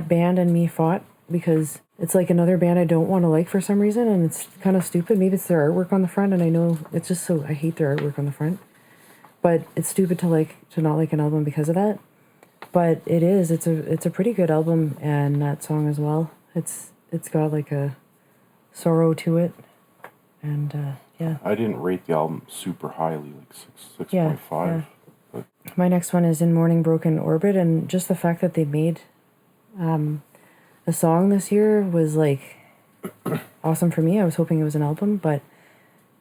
band and me fought because it's like another band I don't want to like for some reason, and it's kind of stupid. Maybe it's their artwork on the front, and I know it's just so, I hate their artwork on the front. But it's stupid to not like an album because of that. But it's a pretty good album, and that song as well. It's got like a sorrow to it, and yeah. I didn't rate the album super highly, like 6.5. Yeah. But my next one is In Morning Broken Orbit, and just the fact that they made a song this year was like awesome for me. I was hoping it was an album, but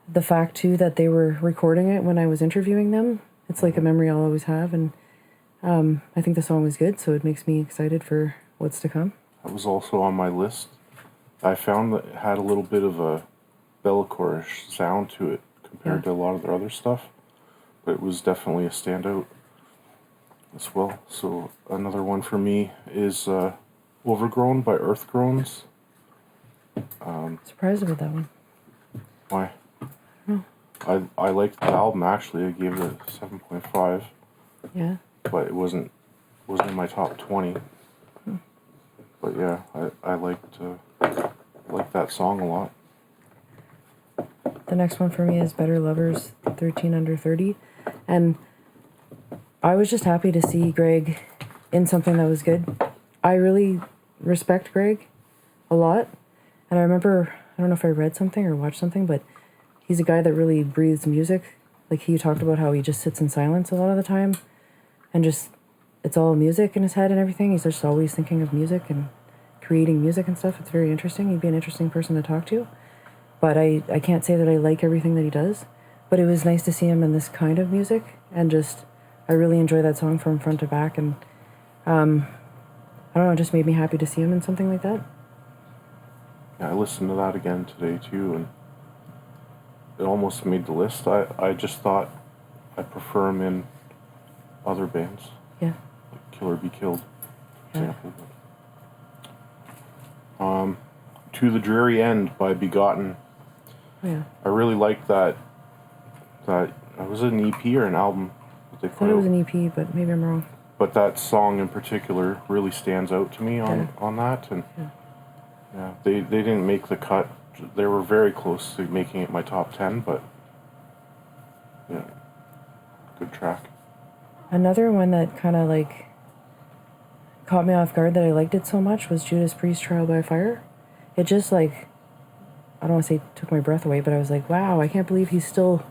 the fact too that they were recording it when I was interviewing them, it's like a memory I'll always have, and I think the song was good, so it makes me excited for what's to come. That was also on my list. I found that it had a little bit of a Bellacore-ish sound to it compared to a lot of their other stuff, but it was definitely a standout as well. So another one for me is Overgrown by Earthgroans. Surprised about that one. Why? I liked the album actually. I gave it a 7.5. Yeah. But it wasn't in my top 20. But yeah, I liked that song a lot. The next one for me is Better Lovers 13 Under 30. And I was just happy to see Greg in something that was good. I really respect Greg a lot. And I remember, I don't know if I read something or watched something, but he's a guy that really breathes music. Like he talked about how he just sits in silence a lot of the time. And just, it's all music in his head and everything. He's just always thinking of music and creating music and stuff. It's very interesting. He'd be an interesting person to talk to. But I can't say that I like everything that he does. But it was nice to see him in this kind of music. And just, I really enjoy that song from front to back. And I don't know, it just made me happy to see him in something like that. Yeah, I listened to that again today too. And it almost made the list. I just thought I prefer him in other bands. Yeah. Like Kill or Be Killed, for example. To the Dreary End by Begotten. Yeah. I really liked that. Was it an EP or an album that they I put thought it was out? an EP, but maybe I'm wrong. But that song in particular really stands out to me on that. And yeah, they didn't make the cut. They were very close to making it my top 10, but yeah, good track. Another one that kind of like caught me off guard that I liked it so much was Judas Priest Trial by Fire. It just like, I don't want to say took my breath away, but I was like, wow, I can't believe he's still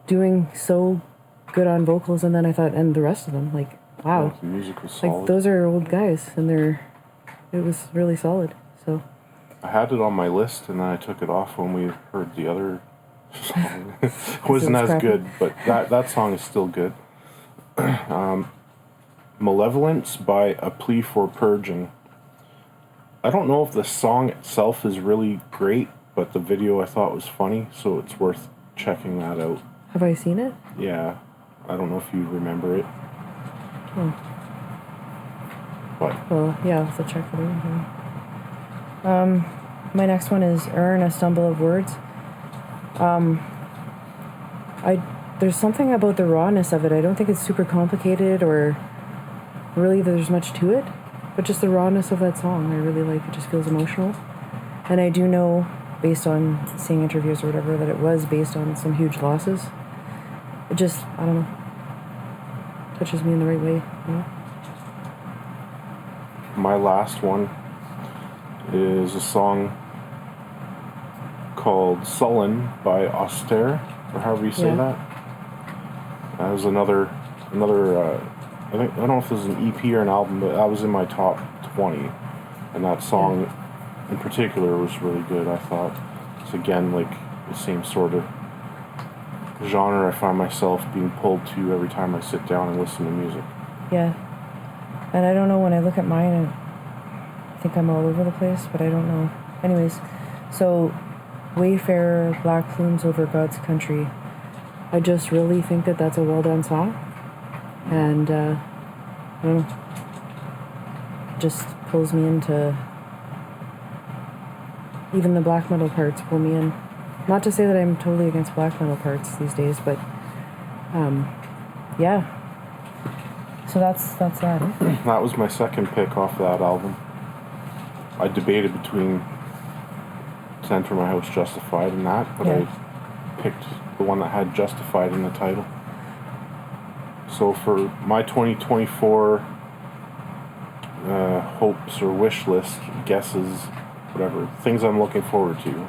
doing so good on vocals. And then I thought, and the rest of them, like, wow. Yeah, the music was solid. Like, those are old guys, and it was really solid, so. I had it on my list, and then I took it off when we heard the other song. It wasn't as crappy. good, but that song is still good. Malevolence by A Plea for Purging. I don't know if the song itself is really great, but the video I thought was funny, so it's worth checking that out. Have I seen it? Yeah. I don't know if you remember it. Oh. But Well, yeah, I'll have to check it out. My next one is Earn, A Stumble of Words. There's something about the rawness of it. I don't think it's super complicated or really there's much to it, but just the rawness of that song I really like. It just feels emotional. And I do know, based on seeing interviews or whatever, that it was based on some huge losses. It just, I don't know, touches me in the right way, you know? my last one is a song called Sullen by Auster, or however you say that. That was another I don't know if this is an EP or an album, but that was in my top 20, and that song in particular was really good. I thought it's again like the same sort of genre I find myself being pulled to every time I sit down and listen to music. Yeah. And I don't know, when I look at mine, I think I'm all over the place, but I don't know. Anyways, so Wayfarer, Black Plumes Over God's Country. I just really think that that's a well done song. And, I don't know, just pulls me into, even the black metal parts pull me in. Not to say that I'm totally against black metal parts these days, but, yeah. So that's that. That was my second pick off that album. I debated between Send From My House, Justified, and that, but I picked the one that had Justified in the title. So for my 2024 hopes or wish list, guesses, whatever, things I'm looking forward to,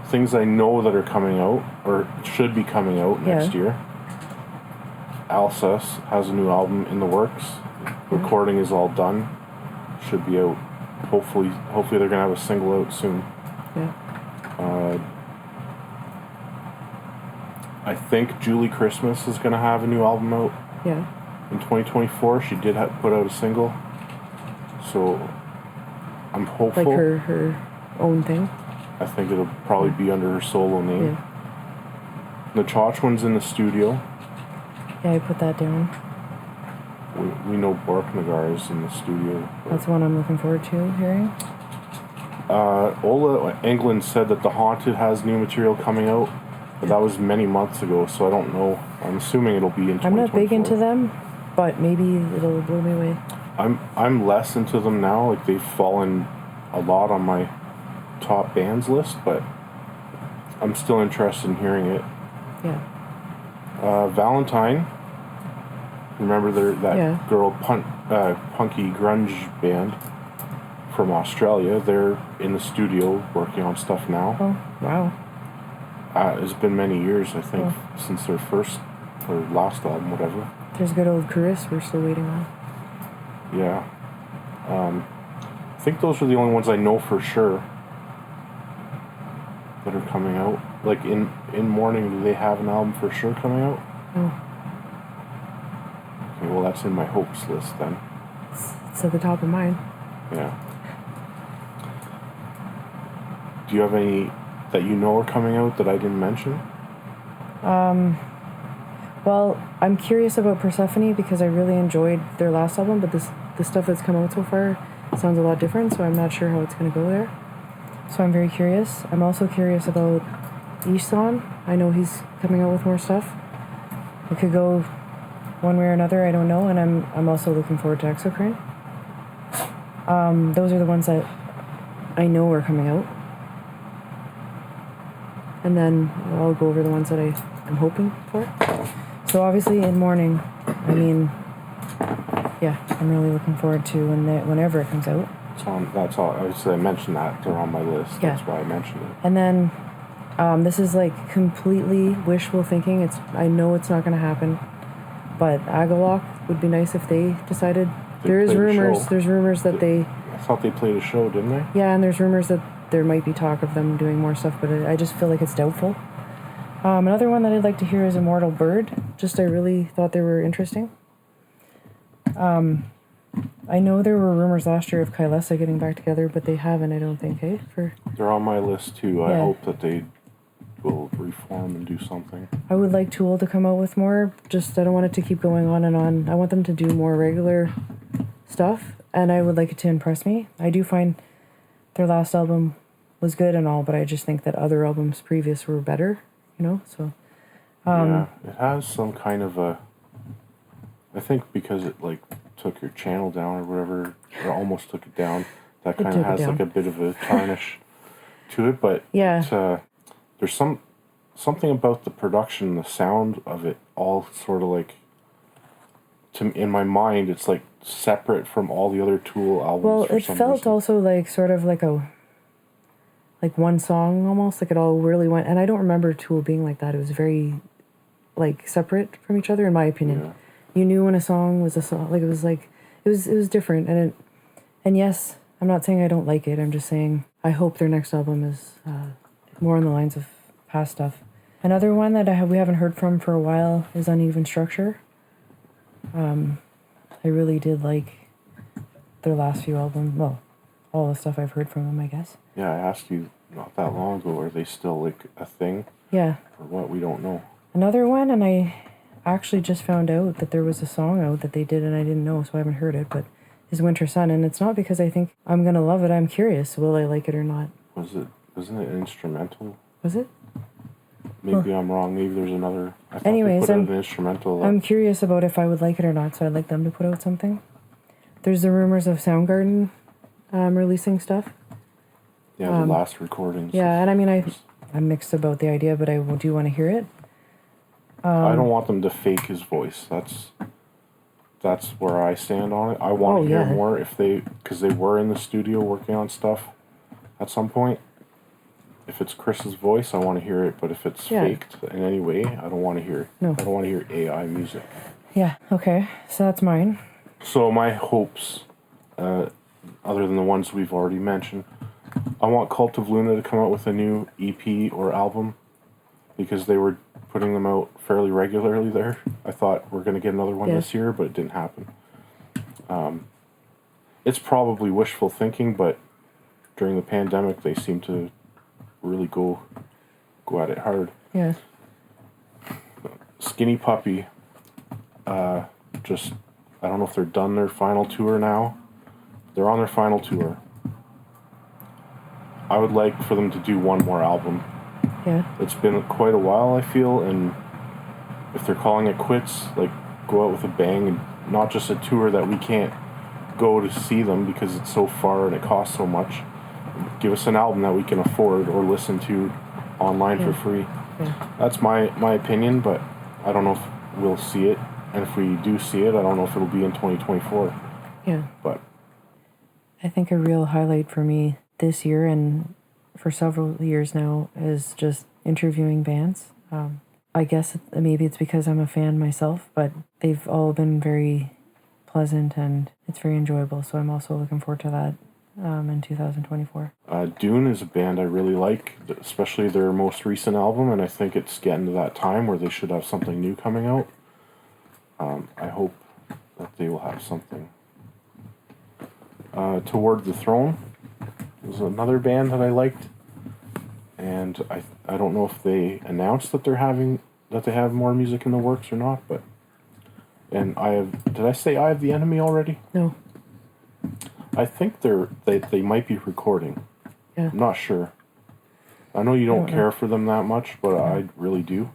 things I know that are coming out, or should be coming out next year. Alsace has a new album in the works. Recording is all done. Should be out. Hopefully they're gonna have a single out soon. Yeah. I think Julie Christmas is gonna have a new album out. Yeah. In 2024, she did put out a single. So I'm hopeful. Like her own thing. I think it'll probably be under her solo name. Yeah. The Chotchman's in the studio. Yeah, I put that down. We know Borknagar is in the studio. That's one I'm looking forward to hearing. Ola Englund said that The Haunted has new material coming out, but that was many months ago, so I don't know. I'm assuming it'll be in 2024. I'm not big into them, but maybe it'll blow me away. I'm less into them now. Like, they've fallen a lot on my top bands list, but I'm still interested in hearing it. Yeah. Valentine. Remember that girl punky grunge band from Australia? They're in the studio working on stuff now. Oh, wow. It's been many years, I think, since their first or last album, whatever. There's good old Chris we're still waiting on. Yeah. I think those are the only ones I know for sure that are coming out. Like, in Morning, do they have an album for sure coming out? Oh. Okay, well, that's in my hopes list then. It's at the top of mine. Yeah. Do you have any that you know are coming out that I didn't mention? Well, I'm curious about Persephone because I really enjoyed their last album, but the stuff that's come out so far sounds a lot different, so I'm not sure how it's going to go there. So I'm very curious. I'm also curious about Isan. I know he's coming out with more stuff. It could go one way or another, I don't know, and I'm also looking forward to Exocrine. Those are the ones that I know are coming out. And then I'll go over the ones that I'm hoping for. So obviously in Morning, I mean, Yeah, I'm really looking forward to whenever it comes out. That's all. I mentioned that they're on my list. Yeah. That's why I mentioned it. And then this is like completely wishful thinking. I know it's not going to happen, but Agalock would be nice if they decided. There's rumors that they. I thought they played a show, didn't they? Yeah, and there's rumors that there might be talk of them doing more stuff, but I just feel like it's doubtful. Another one that I'd like to hear is Immortal Bird. I really thought they were interesting. I know there were rumors last year of Kylesa getting back together, but they haven't, I don't think, hey? They're on my list too. I hope that they will reform and do something. I would like Tool to come out with more. I don't want it to keep going on and on. I want them to do more regular stuff, and I would like it to impress me. I do find their last album was good and all, but I just think that other albums previous were better, so... yeah, it has some kind of a... I think because it, took your channel down or whatever, or almost took it down, that kind of has, a bit of a tarnish to it, but yeah. There's something about the production, the sound of it, all sort of in my mind, it's separate from all the other Tool albums. Well, it felt also sort of like one song almost, it all really went, and I don't remember Tool being like that. It was very separate from each other, in my opinion. Yeah. You knew when a song was a song, it was different, and yes, I'm not saying I don't like it. I'm just saying I hope their next album is more on the lines of past stuff. Another one that we haven't heard from for a while is Uneven Structure. I really did like their last few albums. Well, all the stuff I've heard from them, I guess. Yeah, I asked you not that long ago, are they still a thing? Yeah. Or what? We don't know. Another one, and I actually just found out that there was a song out that they did and I didn't know, so I haven't heard it, but is Winter Sun, and it's not because I think I'm gonna love it. I'm curious, will I like it or not? Wasn't it an instrumental? Was it? Maybe I'm wrong. Maybe there's another. I thought Anyways, they put out an instrumental. I'm curious about if I would like it or not, so I'd like them to put out something. There's the rumors of Soundgarden releasing stuff. Yeah, the last recordings. Yeah, and I mean, I'm mixed about the idea, but I do want to hear it. I don't want them to fake his voice. That's where I stand on it. I want to hear more because they were in the studio working on stuff at some point. If it's Chris's voice, I want to hear it, but if it's faked in any way, I don't want to hear it. No. I don't want to hear AI music. Yeah, okay. So that's mine. So my hopes, other than the ones we've already mentioned, I want Cult of Luna to come out with a new EP or album because they were putting them out fairly regularly there. I thought we're going to get another one this year, but it didn't happen. It's probably wishful thinking, but during the pandemic, they seem to really go at it hard. Yeah. Skinny Puppy, I don't know if they're done their final tour now. They're on their final tour. I would like for them to do one more album. Yeah. It's been quite a while, I feel, and if they're calling it quits, go out with a bang, and not just a tour that we can't go to see them because it's so far and it costs so much. Give us an album that we can afford or listen to online for free. Yeah. That's my opinion, but I don't know if we'll see it. And if we do see it, I don't know if it'll be in 2024. Yeah. But I think a real highlight for me this year and for several years now is just interviewing bands. I guess maybe it's because I'm a fan myself, but they've all been very pleasant and it's very enjoyable. So I'm also looking forward to that in 2024. Dune is a band I really like, especially their most recent album, and I think it's getting to that time where they should have something new coming out. I hope that they will have something. Toward the Throne was another band that I liked, and I don't know if they announced that they have more music in the works or not, but did I say I Have the Enemy already? No. I think they might be recording. Yeah. I'm not sure. I know you don't care for them that much, but I really do.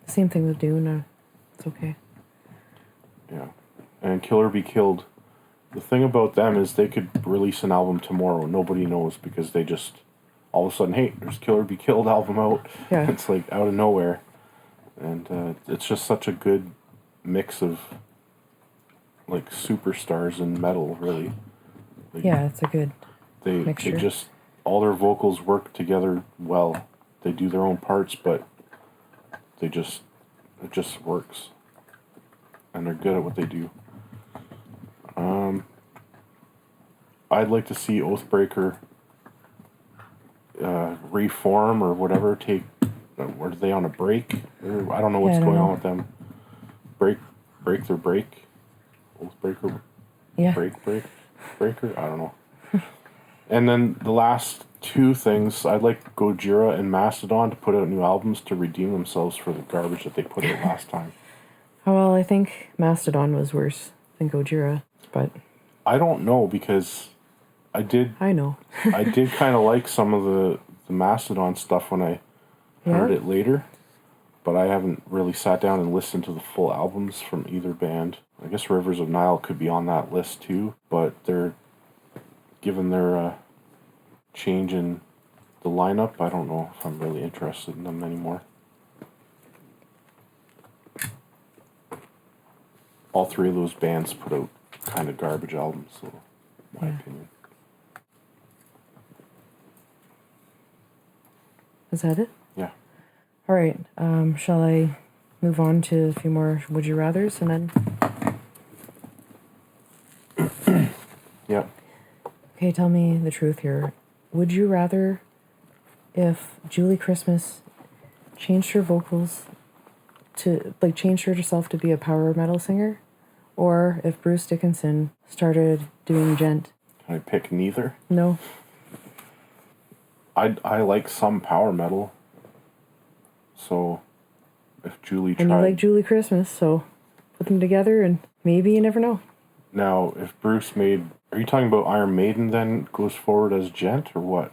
Same thing with Dune. It's okay. Yeah. And Killer Be Killed. The thing about them is they could release an album tomorrow. Nobody knows because they just all of a sudden, hey, there's Killer Be Killed album out. Yeah. It's out of nowhere. And it's just such a good mix of like superstars in metal, really. Like, Yeah, it's a good they mixture. just, all their vocals work together well. They do their own parts, but it just works. And they're good at what they do. I'd like to see Oathbreaker reform or whatever. Are they on a break? I don't know what's going on with them. Break their break. Oathbreaker. Yeah. Breaker. I don't know. And then the last two things, I'd like Gojira and Mastodon to put out new albums to redeem themselves for the garbage that they put out last time. Oh, well, I think Mastodon was worse than Gojira, but I don't know, because I did I know. I did kind of like some of the Mastodon stuff when I heard it later, but I haven't really sat down and listened to the full albums from either band. I guess Rivers of Nile could be on that list too, but they're given their change in the lineup, I don't know if I'm really interested in them anymore. All three of those bands put out kind of garbage albums, so in my opinion. Is that it? Yeah. All right. Shall I move on to a few more Would You Rathers and then? Yeah. Okay, tell me the truth here. Would you rather if Julie Christmas changed her vocals to, like, changed herself to be a power metal singer, or if Bruce Dickinson started doing gent? Can I pick neither? No. I like some power metal. So if Julie tried... And you like Julie Christmas, so put them together and maybe, you never know. Now, if Bruce made... Are you talking about Iron Maiden then goes forward as gent, or what?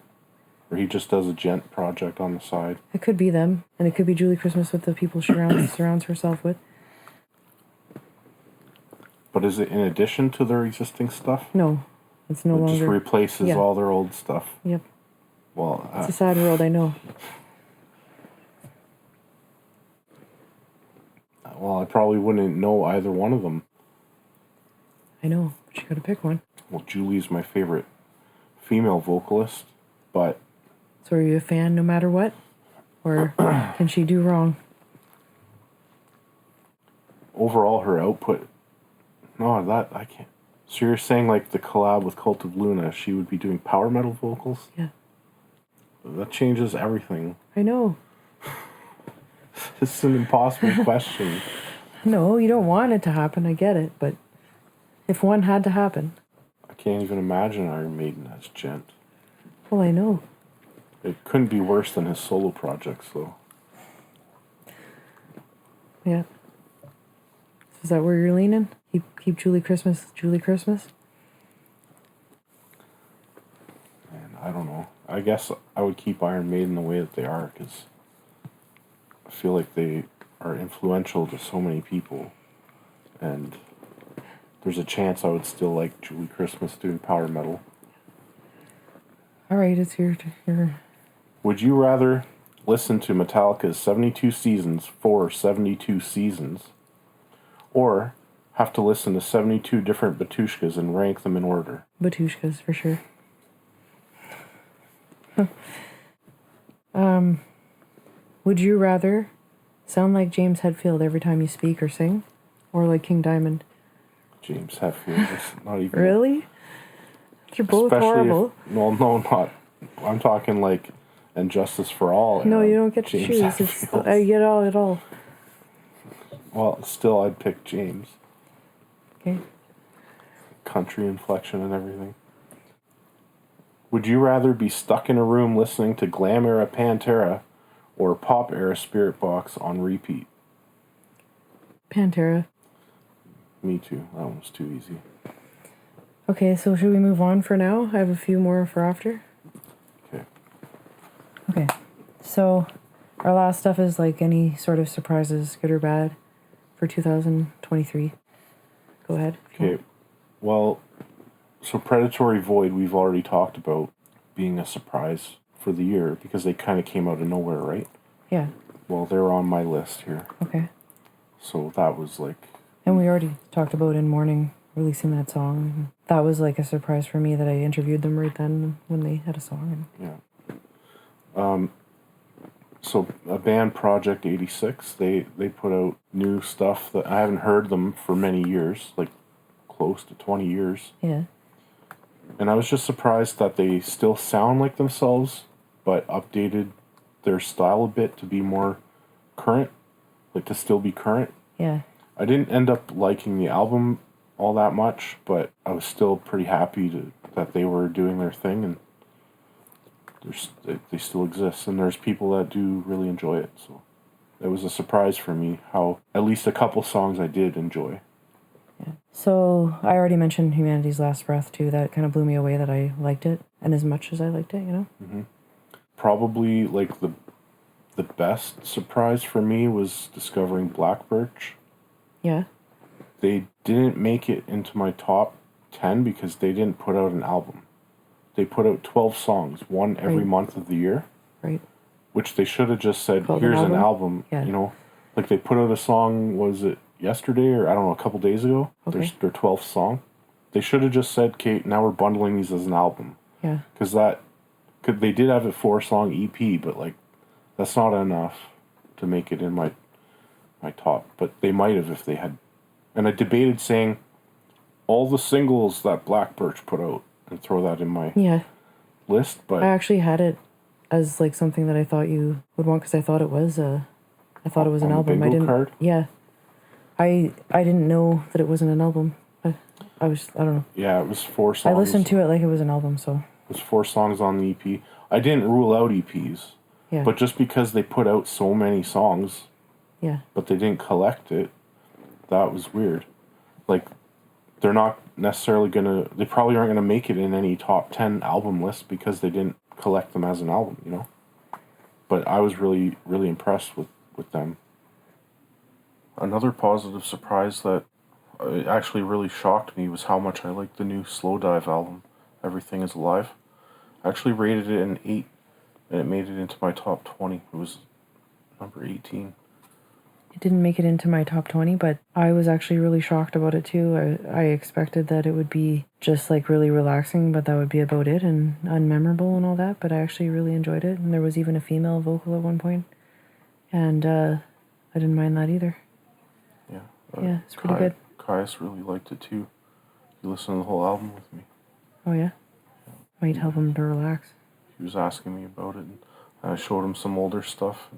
Or he just does a gent project on the side? It could be them, and it could be Julie Christmas with the people she surrounds herself with. But is it in addition to their existing stuff? No, it's no longer... It just replaces all their old stuff? Yep. Well, it's a sad world, I know. Well, I probably wouldn't know either one of them. I know, but you gotta pick one. Well, Julie's my favorite female vocalist, but... So are you a fan no matter what? Or can she do wrong? Overall, her output... No, that... I can't... So you're saying, like, the collab with Cult of Luna, she would be doing power metal vocals? Yeah. That changes everything. I know. This is an impossible question. No, you don't want it to happen, I get it, but if one had to happen... I can't even imagine Iron Maiden as gent. Well, I know. It couldn't be worse than his solo projects, though. Yeah. Is that where you're leaning? Keep Julie Christmas, Julie Christmas? And I don't know. I guess I would keep Iron Maiden the way that they are, because I feel like they are influential to so many people. And there's a chance I would still like Julie Christmas doing power metal. All right, it's your... Would you rather listen to Metallica's 72 Seasons for 72 seasons, or have to listen to 72 different Batushkas and rank them in order? Batushkas, for sure. Would you rather sound like James Hetfield every time you speak or sing, or like King Diamond? James Hetfield is not even... Really? You're both horrible. No, not... I'm talking like And Justice for All. No, you don't get to choose. I get it all. Well, still, I'd pick James. Okay. Country inflection and everything. Would you rather be stuck in a room listening to glam era Pantera or pop era Spirit Box on repeat? Pantera. Me too. That one was too easy. Okay, so should we move on for now? I have a few more for after. Okay. So our last stuff is like any sort of surprises, good or bad, for 2023. Go ahead. Okay. Well, so Predatory Void we've already talked about being a surprise for the year because they kind of came out of nowhere, right? Yeah. Well, they're on my list here. Okay. So that was like... And we already talked about In Mourning releasing that song. That was like a surprise for me that I interviewed them right then when they had a song. Yeah. So a band, Project 86, they put out new stuff that I haven't heard them for many years, like close to 20 years. Yeah. And I was just surprised that they still sound like themselves, but updated their style a bit to be more current, like to still be current. Yeah. I didn't end up liking the album all that much, but I was still pretty happy that they were doing their thing, and they still exist, and there's people that do really enjoy it. So it was a surprise for me how at least a couple songs I did enjoy. Yeah. So I already mentioned Humanity's Last Breath too. That kind of blew me away that I liked it, and as much as I liked it, Mm-hmm. Probably like the best surprise for me was discovering Black Birch. Yeah. They didn't make it into my top 10 because they didn't put out an album. They put out 12 songs, one every month of the year. Right. Which they should have just said, here's an album. Yeah. Like they put out a song, was it yesterday or I don't know, a couple days ago? Okay. Their 12th song. They should have just said, Kate, now we're bundling these as an album. Yeah. Because they did have a 4-song EP, but like that's not enough to make it in my top. But they might have if they had. And I debated saying all the singles that Black Birch put out and throw that in my list. But I actually had it as like something that I thought you would want because I thought it was an album. I didn't. Card? Yeah. I didn't know that it wasn't an album. I don't know. Yeah, it was 4 songs. I listened to it like it was an album, so. It was 4 songs on the EP. I didn't rule out EPs. Yeah. But just because they put out so many songs, but they didn't collect it, that was weird. Like, they're not necessarily they probably aren't gonna make it in any top 10 album list because they didn't collect them as an album, But I was really, really impressed with them. Another positive surprise that actually really shocked me was how much I liked the new Slow Dive album, Everything Is Alive. I actually rated it an 8, and it made it into my top 20. It was number 18. It didn't make it into my top 20, but I was actually really shocked about it too. I expected that it would be just like really relaxing, but that would be about it and unmemorable and all that, but I actually really enjoyed it, and there was even a female vocal at one point, and I didn't mind that either. Yeah, it's pretty good. Caius really liked it too. He listened to the whole album with me. Oh yeah? Might help him to relax. He was asking me about it, and I showed him some older stuff.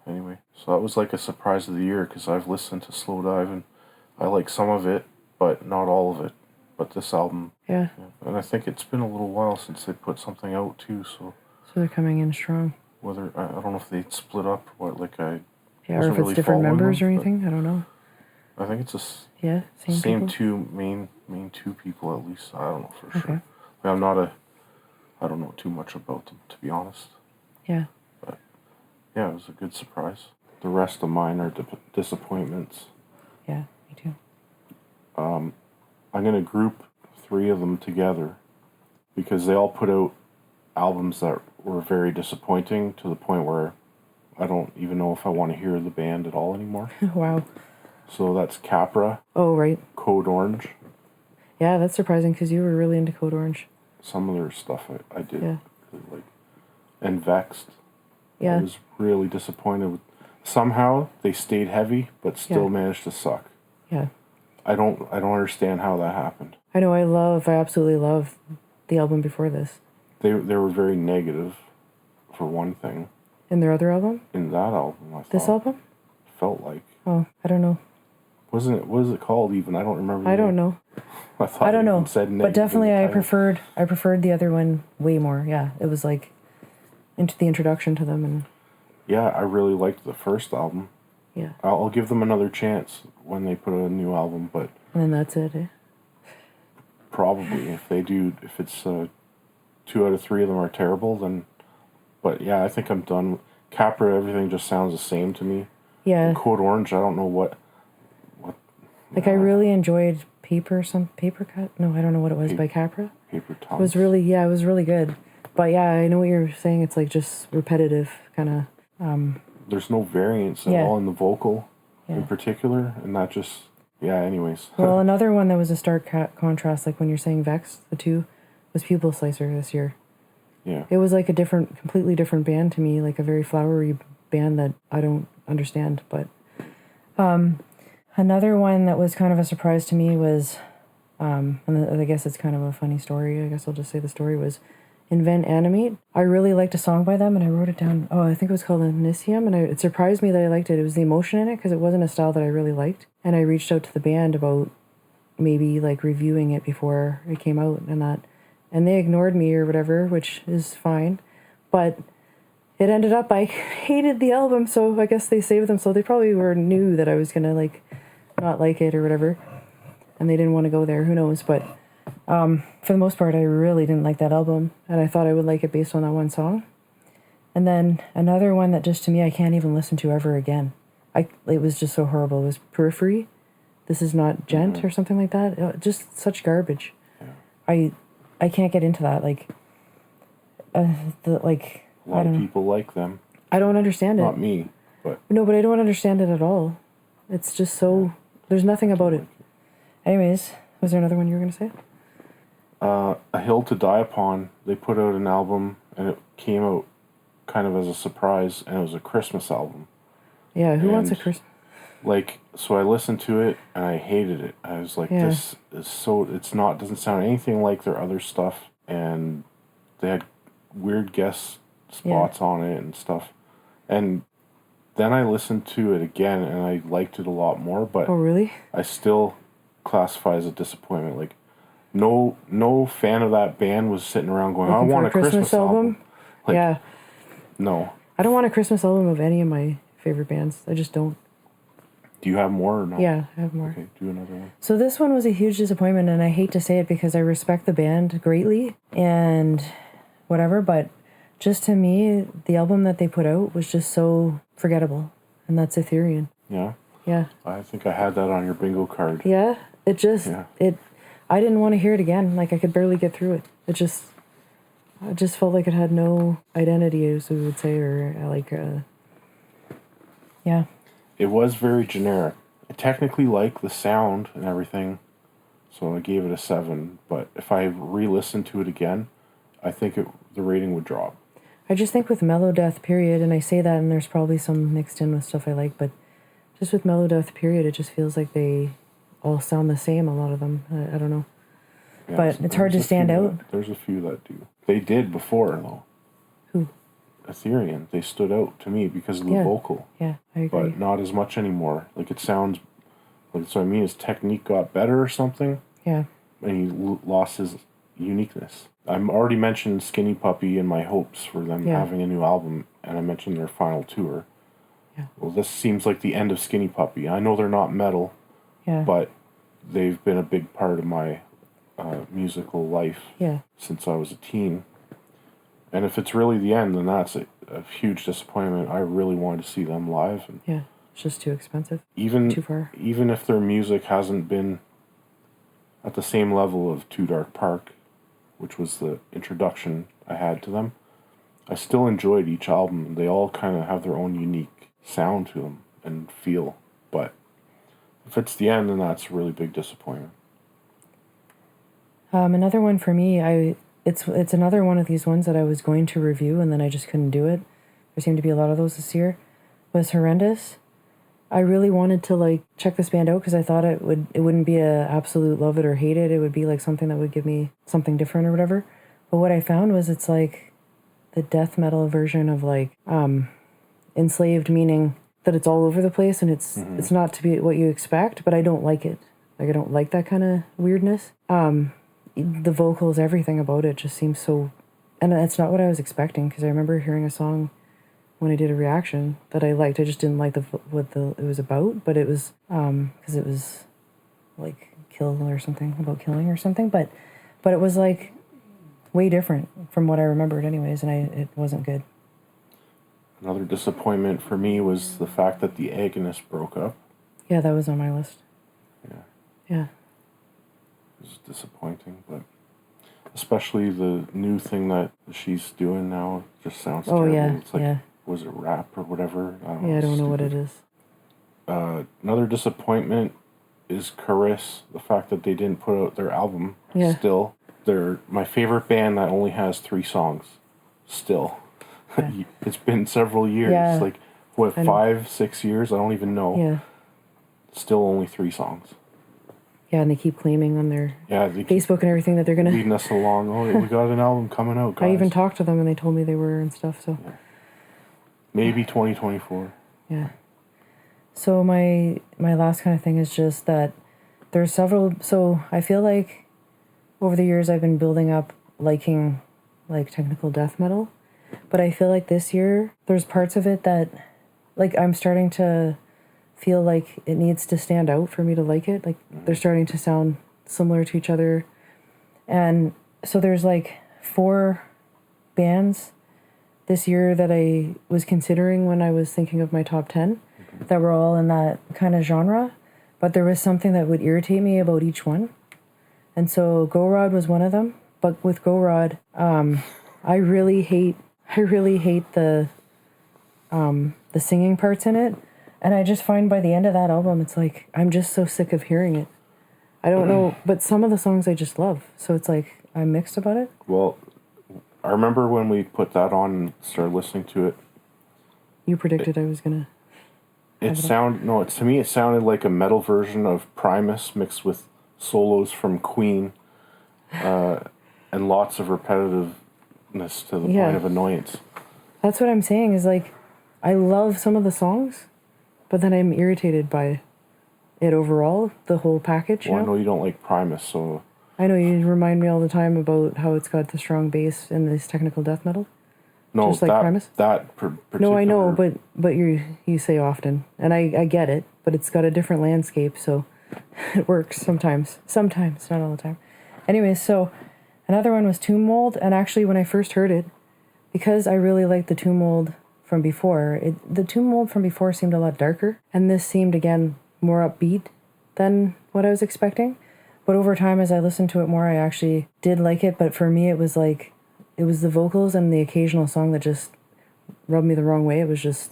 Anyway, so that was like a surprise of the year because I've listened to Slow Dive and I like some of it, but not all of it. But this album, yeah. And I think it's been a little while since they put something out too. So they're coming in strong. Whether I don't know if they split up or what, like I. Yeah, or if it's different members or anything. I don't know. I think it's same two main 2 people at least. I don't know for sure. I don't know too much about them, to be honest. Yeah. But yeah, it was a good surprise. The rest of mine are disappointments. Yeah, me too. I'm gonna group 3 of them together because they all put out albums that were very disappointing to the point where I don't even know if I want to hear the band at all anymore. Wow. So that's Capra. Oh, right. Code Orange. Yeah, that's surprising because you were really into Code Orange. Some of their stuff I did really like. And Vexed. Yeah. I was really disappointed. Somehow they stayed heavy, but still managed to suck. Yeah. I don't understand how that happened. I know. I absolutely love the album before this. They were very negative, for one thing. In their other album? In that album, I thought. This album? Felt like. Oh, I don't know. What is it called even? I don't remember. I don't know. I don't know. But definitely I preferred the other one way more. Yeah. It was like into the introduction to them and yeah, I really liked the first album. Yeah. I'll give them another chance when they put out a new album, but and then that's it. Probably if it's 2 out of 3 of them are terrible, then. But yeah, I think I'm done. Capra, everything just sounds the same to me. Yeah. And Code Orange, I don't know what. Like I really enjoyed Paper Cut. No, I don't know what it was by Capra. Paper Tongues. It was really good. But yeah, I know what you're saying. It's like just repetitive kind of. There's no variance at all in the vocal in particular, and that just. Yeah, anyways. Well, another one that was a stark contrast, like when you're saying Vex, the two, was Pupil Slicer this year. Yeah. It was like a completely different band to me, like a very flowery band that I don't understand. But another one that was kind of a surprise to me was, and I guess it's kind of a funny story. I guess I'll just say the story was Invent Animate. I really liked a song by them, and I wrote it down. Oh, I think it was called Initium, and it surprised me that I liked it. It was the emotion in it, because it wasn't a style that I really liked. And I reached out to the band about maybe like reviewing it before it came out and that. And they ignored me or whatever, which is fine. But it ended up, I hated the album, so I guess they saved them. So they probably knew that I was going to like not like it or whatever. And they didn't want to go there, who knows. But for the most part, I really didn't like that album. And I thought I would like it based on that one song. And then another one that just to me, I can't even listen to ever again. It was just so horrible. It was Periphery. This Is Not Gent or something like that. Just such garbage. Yeah. I can't get into that. Like, A lot of people like them. I don't understand it. Not me, but... No, but I don't understand it at all. It's just so... There's nothing about it. Anyways, was there another one you were going to say? A Hill to Die Upon. They put out an album, and it came out kind of as a surprise, and it was a Christmas album. Yeah, who wants a Christmas... Like, so I listened to it, and I hated it. I was like, this is so... doesn't sound anything like their other stuff, and they had weird guest spots on it and stuff. And then I listened to it again, and I liked it a lot more, but... Oh, really? I still classify as a disappointment. Like, no fan of that band was sitting around going, I want a Christmas album. Like, yeah. No. I don't want a Christmas album of any of my favorite bands. I just don't. Do you have more or no? Yeah, I have more. Okay, do another one. So this one was a huge disappointment, and I hate to say it because I respect the band greatly and whatever, but just to me, the album that they put out was just so forgettable, and that's Ethereum. Yeah? Yeah. I think I had that on your bingo card. Yeah? It just, I didn't want to hear it again. Like, I could barely get through it. I just felt like it had no identity, as we would say, or like, yeah. It was very generic. I technically like the sound and everything, so I gave it a 7, but if I re-listened to it again, I think the rating would drop. I just think with Mellow Death, period, and I say that, and there's probably some mixed in with stuff I like, but just with Mellow Death, period, it just feels like they all sound the same, a lot of them. I don't know. Yeah, but it's hard to stand out. There's a few that do. They did before, though. Who? Ethereum. They stood out to me because of the vocal. Yeah, I agree. But not as much anymore. Like, it sounds... Like, so I mean, his technique got better or something. Yeah. And he lost his uniqueness. I've already mentioned Skinny Puppy and my hopes for them having a new album, and I mentioned their final tour. Yeah. Well, this seems like the end of Skinny Puppy. I know they're not metal, but they've been a big part of my musical life since I was a teen. And if it's really the end, then that's a huge disappointment. I really wanted to see them live. And yeah, it's just too expensive. Too far. Even if their music hasn't been at the same level of Too Dark Park, which was the introduction I had to them, I still enjoyed each album. They all kind of have their own unique sound to them and feel. But if it's the end, then that's a really big disappointment. Another one for me, it's another one of these ones that I was going to review and then I just couldn't do it. There seemed to be a lot of those this year. Was Horrendous. I really wanted to like check this band out because I thought it wouldn't be a absolute love it or hate it. It would be like something that would give me something different or whatever. But what I found was it's like the death metal version of like Enslaved, meaning that it's all over the place and it's not to be what you expect, but I don't like it. Like I don't like that kind of weirdness. The vocals, everything about it just seems so, and it's not what I was expecting because I remember hearing a song when I did a reaction that I liked. I just didn't like what it was about, but it was because it was like kill or something, about killing or something, but it was like way different from what I remembered anyways, and it wasn't good. Another disappointment for me was the fact that the Agonist broke up. Yeah, that was on my list. Yeah. It was disappointing, but especially the new thing that she's doing now just sounds terrible. Yeah, it's like, was it rap or whatever? I don't know what it is. Another disappointment is Chorus, the fact that they didn't put out their album Yeah. still. They're my favorite band that only has 3 songs still. Yeah. It's been several years. Yeah. Like, what, 5, 6 years? I don't even know. Yeah. Still only 3 songs. Yeah, and they keep claiming on their They keep Facebook and everything that they're gonna leading us along. Oh, we got an album coming out, guys. I even talked to them and they told me they were and stuff, so Maybe 2024. yeah. So my last kind of thing is just that there's several, so I feel like over the years I've been building up liking like technical death metal, but I feel like this year there's parts of it that like I'm starting to feel like it needs to stand out for me to like it. Like they're starting to sound similar to each other. And so there's like 4 bands this year that I was considering when I was thinking of my top 10 that were all in that kind of genre, but there was something that would irritate me about each one. And so Go Rod was one of them. But with Go Rod, I really hate the singing parts in it. And I just find by the end of that album, it's like, I'm just so sick of hearing it. I don't know, but some of the songs I just love. So it's like, I'm mixed about it. Well, I remember when we put that on and started listening to it. You predicted I was going to. To me, it sounded like a metal version of Primus mixed with solos from Queen, and lots of repetitiveness to the point of annoyance. That's what I'm saying is like, I love some of the songs, but then I'm irritated by it overall, the whole package. Well, I know you don't like Primus, so... I know you remind me all the time about how it's got the strong bass and this technical death metal. No, just like Primus. particular... No, I know, but you say often, and I get it, but it's got a different landscape, so it works sometimes. Sometimes, not all the time. Anyways, so another one was Tomb Mold, and actually when I first heard it, because I really liked the Tomb Mold from before, the Tomb Mold from before seemed a lot darker, and this seemed, again, more upbeat than what I was expecting. But over time, as I listened to it more, I actually did like it, but for me, it was like, it was the vocals and the occasional song that just rubbed me the wrong way. It was just...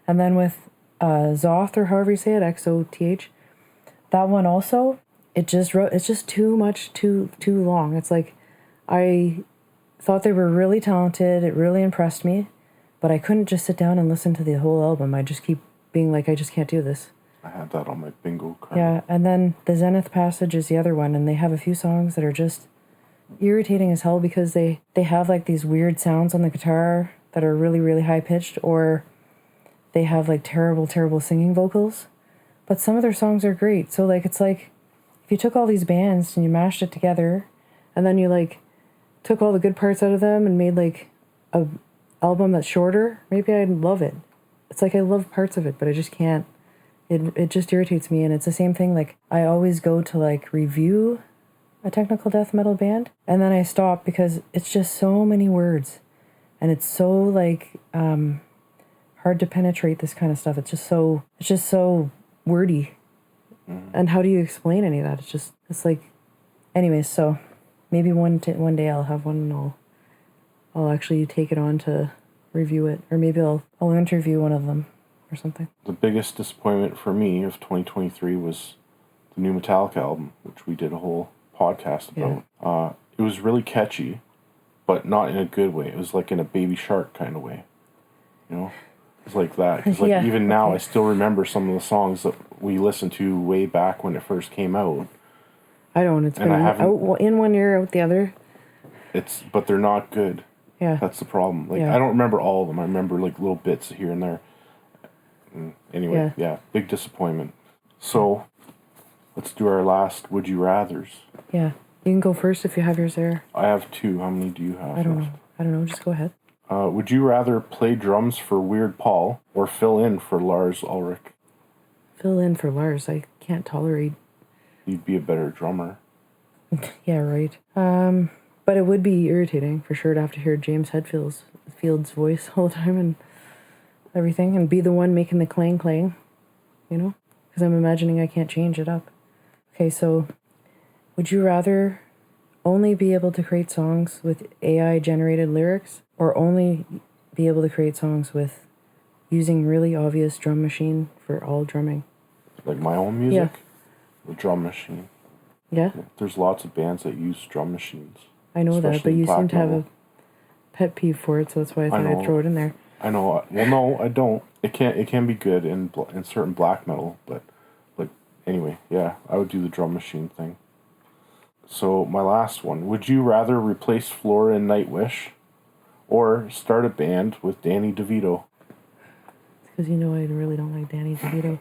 And then with Zoth, or however you say it, Xoth, that one also, it's just too much, too long. It's like, I thought they were really talented, it really impressed me, but I couldn't just sit down and listen to the whole album. I just keep being like, I just can't do this. I had that on my bingo card. Yeah, and then the Zenith Passage is the other one, and they have a few songs that are just irritating as hell because they have like these weird sounds on the guitar that are really, really high-pitched, or they have like terrible singing vocals. But some of their songs are great. So like, it's like, if you took all these bands and you mashed it together, and then you like took all the good parts out of them and made like a album that's shorter, maybe I'd love it. It's like I love parts of it, but I just can't. It just irritates me, and it's the same thing, like, I always go to, like, review a technical death metal band, and then I stop because it's just so many words, and it's so, like, hard to penetrate this kind of stuff. It's just so wordy, and how do you explain any of that? It's like, anyways, so maybe one day I'll have one, and I'll actually take it on to review it, or maybe I'll interview one of them. Or something. The biggest disappointment for me of 2023 was the new Metallica album, which we did a whole podcast about. Yeah. It was really catchy, but not in a good way. It was like in a Baby Shark kind of way. You know? It's like that. Because like, even now, I still remember some of the songs that we listened to way back when it first came out. I don't. It's been out in one ear, out the other. But they're not good. Yeah. That's the problem. Like, I don't remember all of them. I remember like little bits here and there. Anyway, big disappointment. So, let's do our last Would You Rathers. Yeah. You can go first if you have yours there. I have 2. How many do you have? I don't know. Just go ahead. Would you rather play drums for Weird Paul or fill in for Lars Ulrich? Fill in for Lars. I can't tolerate... You'd be a better drummer. Yeah, right. But it would be irritating, for sure, to have to hear James Hetfield's voice all the time and... everything, and be the one making the clang, you know, because I'm imagining I can't change it up. Okay, so would you rather only be able to create songs with AI generated lyrics, or only be able to create songs with using really obvious drum machine for all drumming? Like my own music? The drum machine. Yeah, There's lots of bands that use drum machines. I know that, but Especially you seem black to have metal. a pet peeve for it, so that's why I thought I'd know. throw it in there. I know. Well, no, I don't. It can be good in certain black metal, but like anyway, yeah, I would do the drum machine thing. So my last one: would you rather replace Flora and Nightwish, or start a band with Danny DeVito? Because you know I really don't like Danny DeVito.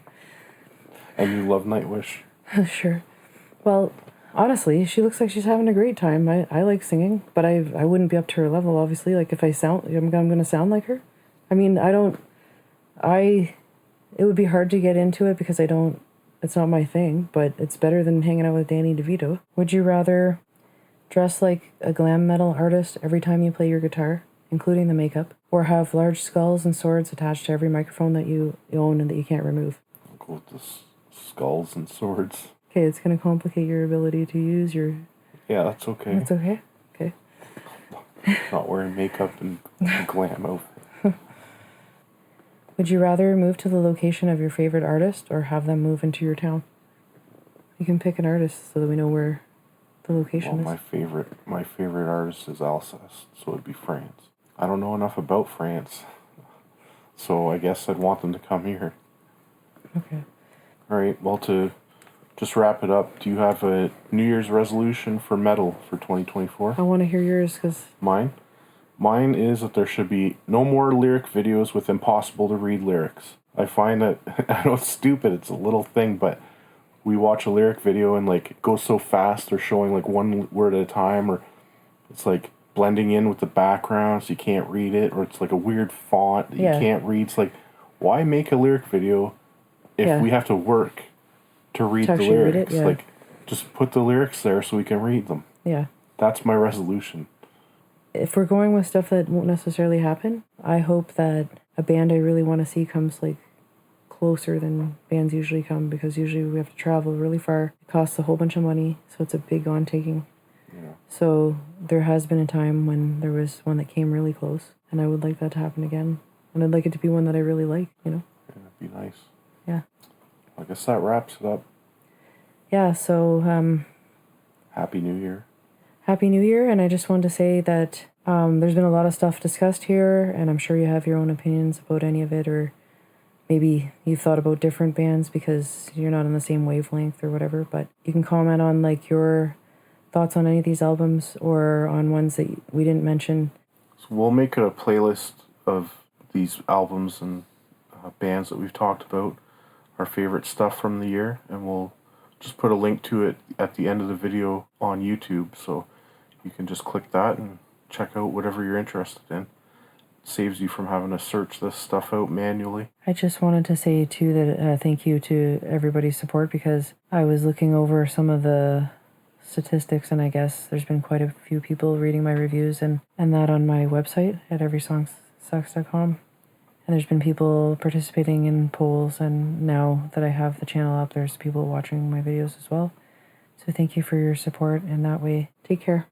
And you love Nightwish. Sure. Well, honestly, she looks like she's having a great time. I like singing, but I wouldn't be up to her level, obviously. Like, if I'm going to sound like her. I mean, it would be hard to get into it because it's not my thing, but it's better than hanging out with Danny DeVito. Would you rather dress like a glam metal artist every time you play your guitar, including the makeup, or have large skulls and swords attached to every microphone that you own and that you can't remove? I'll go with the skulls and swords. Okay, it's going to complicate your ability to use your... Yeah, that's okay. That's okay? Okay. Not wearing makeup and glam outfit. Would you rather move to the location of your favorite artist or have them move into your town? You can pick an artist so that we know where the location is. My favorite artist is Alsace, so it'd be France. I don't know enough about France, so I guess I'd want them to come here. Okay. All right. Well, to just wrap it up, do you have a New Year's resolution for metal for 2024? I want to hear yours because... Mine is that there should be no more lyric videos with impossible to read lyrics. I find that, I know it's stupid, it's a little thing, but we watch a lyric video and like it goes so fast, they're showing like one word at a time, or it's like blending in with the background so you can't read it, or it's like a weird font that you can't read. It's like, why make a lyric video if we have to work to read the lyrics? Like, just put the lyrics there so we can read them. Yeah. That's my resolution. If we're going with stuff that won't necessarily happen, I hope that a band I really want to see comes like closer than bands usually come, because usually we have to travel really far. It costs a whole bunch of money, so it's a big undertaking. Yeah. So there has been a time when there was one that came really close, and I would like that to happen again. And I'd like it to be one that I really like, you know? Yeah, that'd be nice. Yeah. I guess that wraps it up. Yeah, so Happy New Year. Happy New Year, and I just wanted to say that there's been a lot of stuff discussed here, and I'm sure you have your own opinions about any of it, or maybe you've thought about different bands because you're not on the same wavelength or whatever, but you can comment on like your thoughts on any of these albums or on ones that we didn't mention. So we'll make a playlist of these albums and bands that we've talked about, our favorite stuff from the year, and we'll just put a link to it at the end of the video on YouTube, so you can just click that and check out whatever you're interested in. It saves you from having to search this stuff out manually. I just wanted to say too that thank you to everybody's support, because I was looking over some of the statistics, and I guess there's been quite a few people reading my reviews and that on my website at everysongsucks.com. And there's been people participating in polls, and now that I have the channel up, there's people watching my videos as well. So thank you for your support in that way. Take care.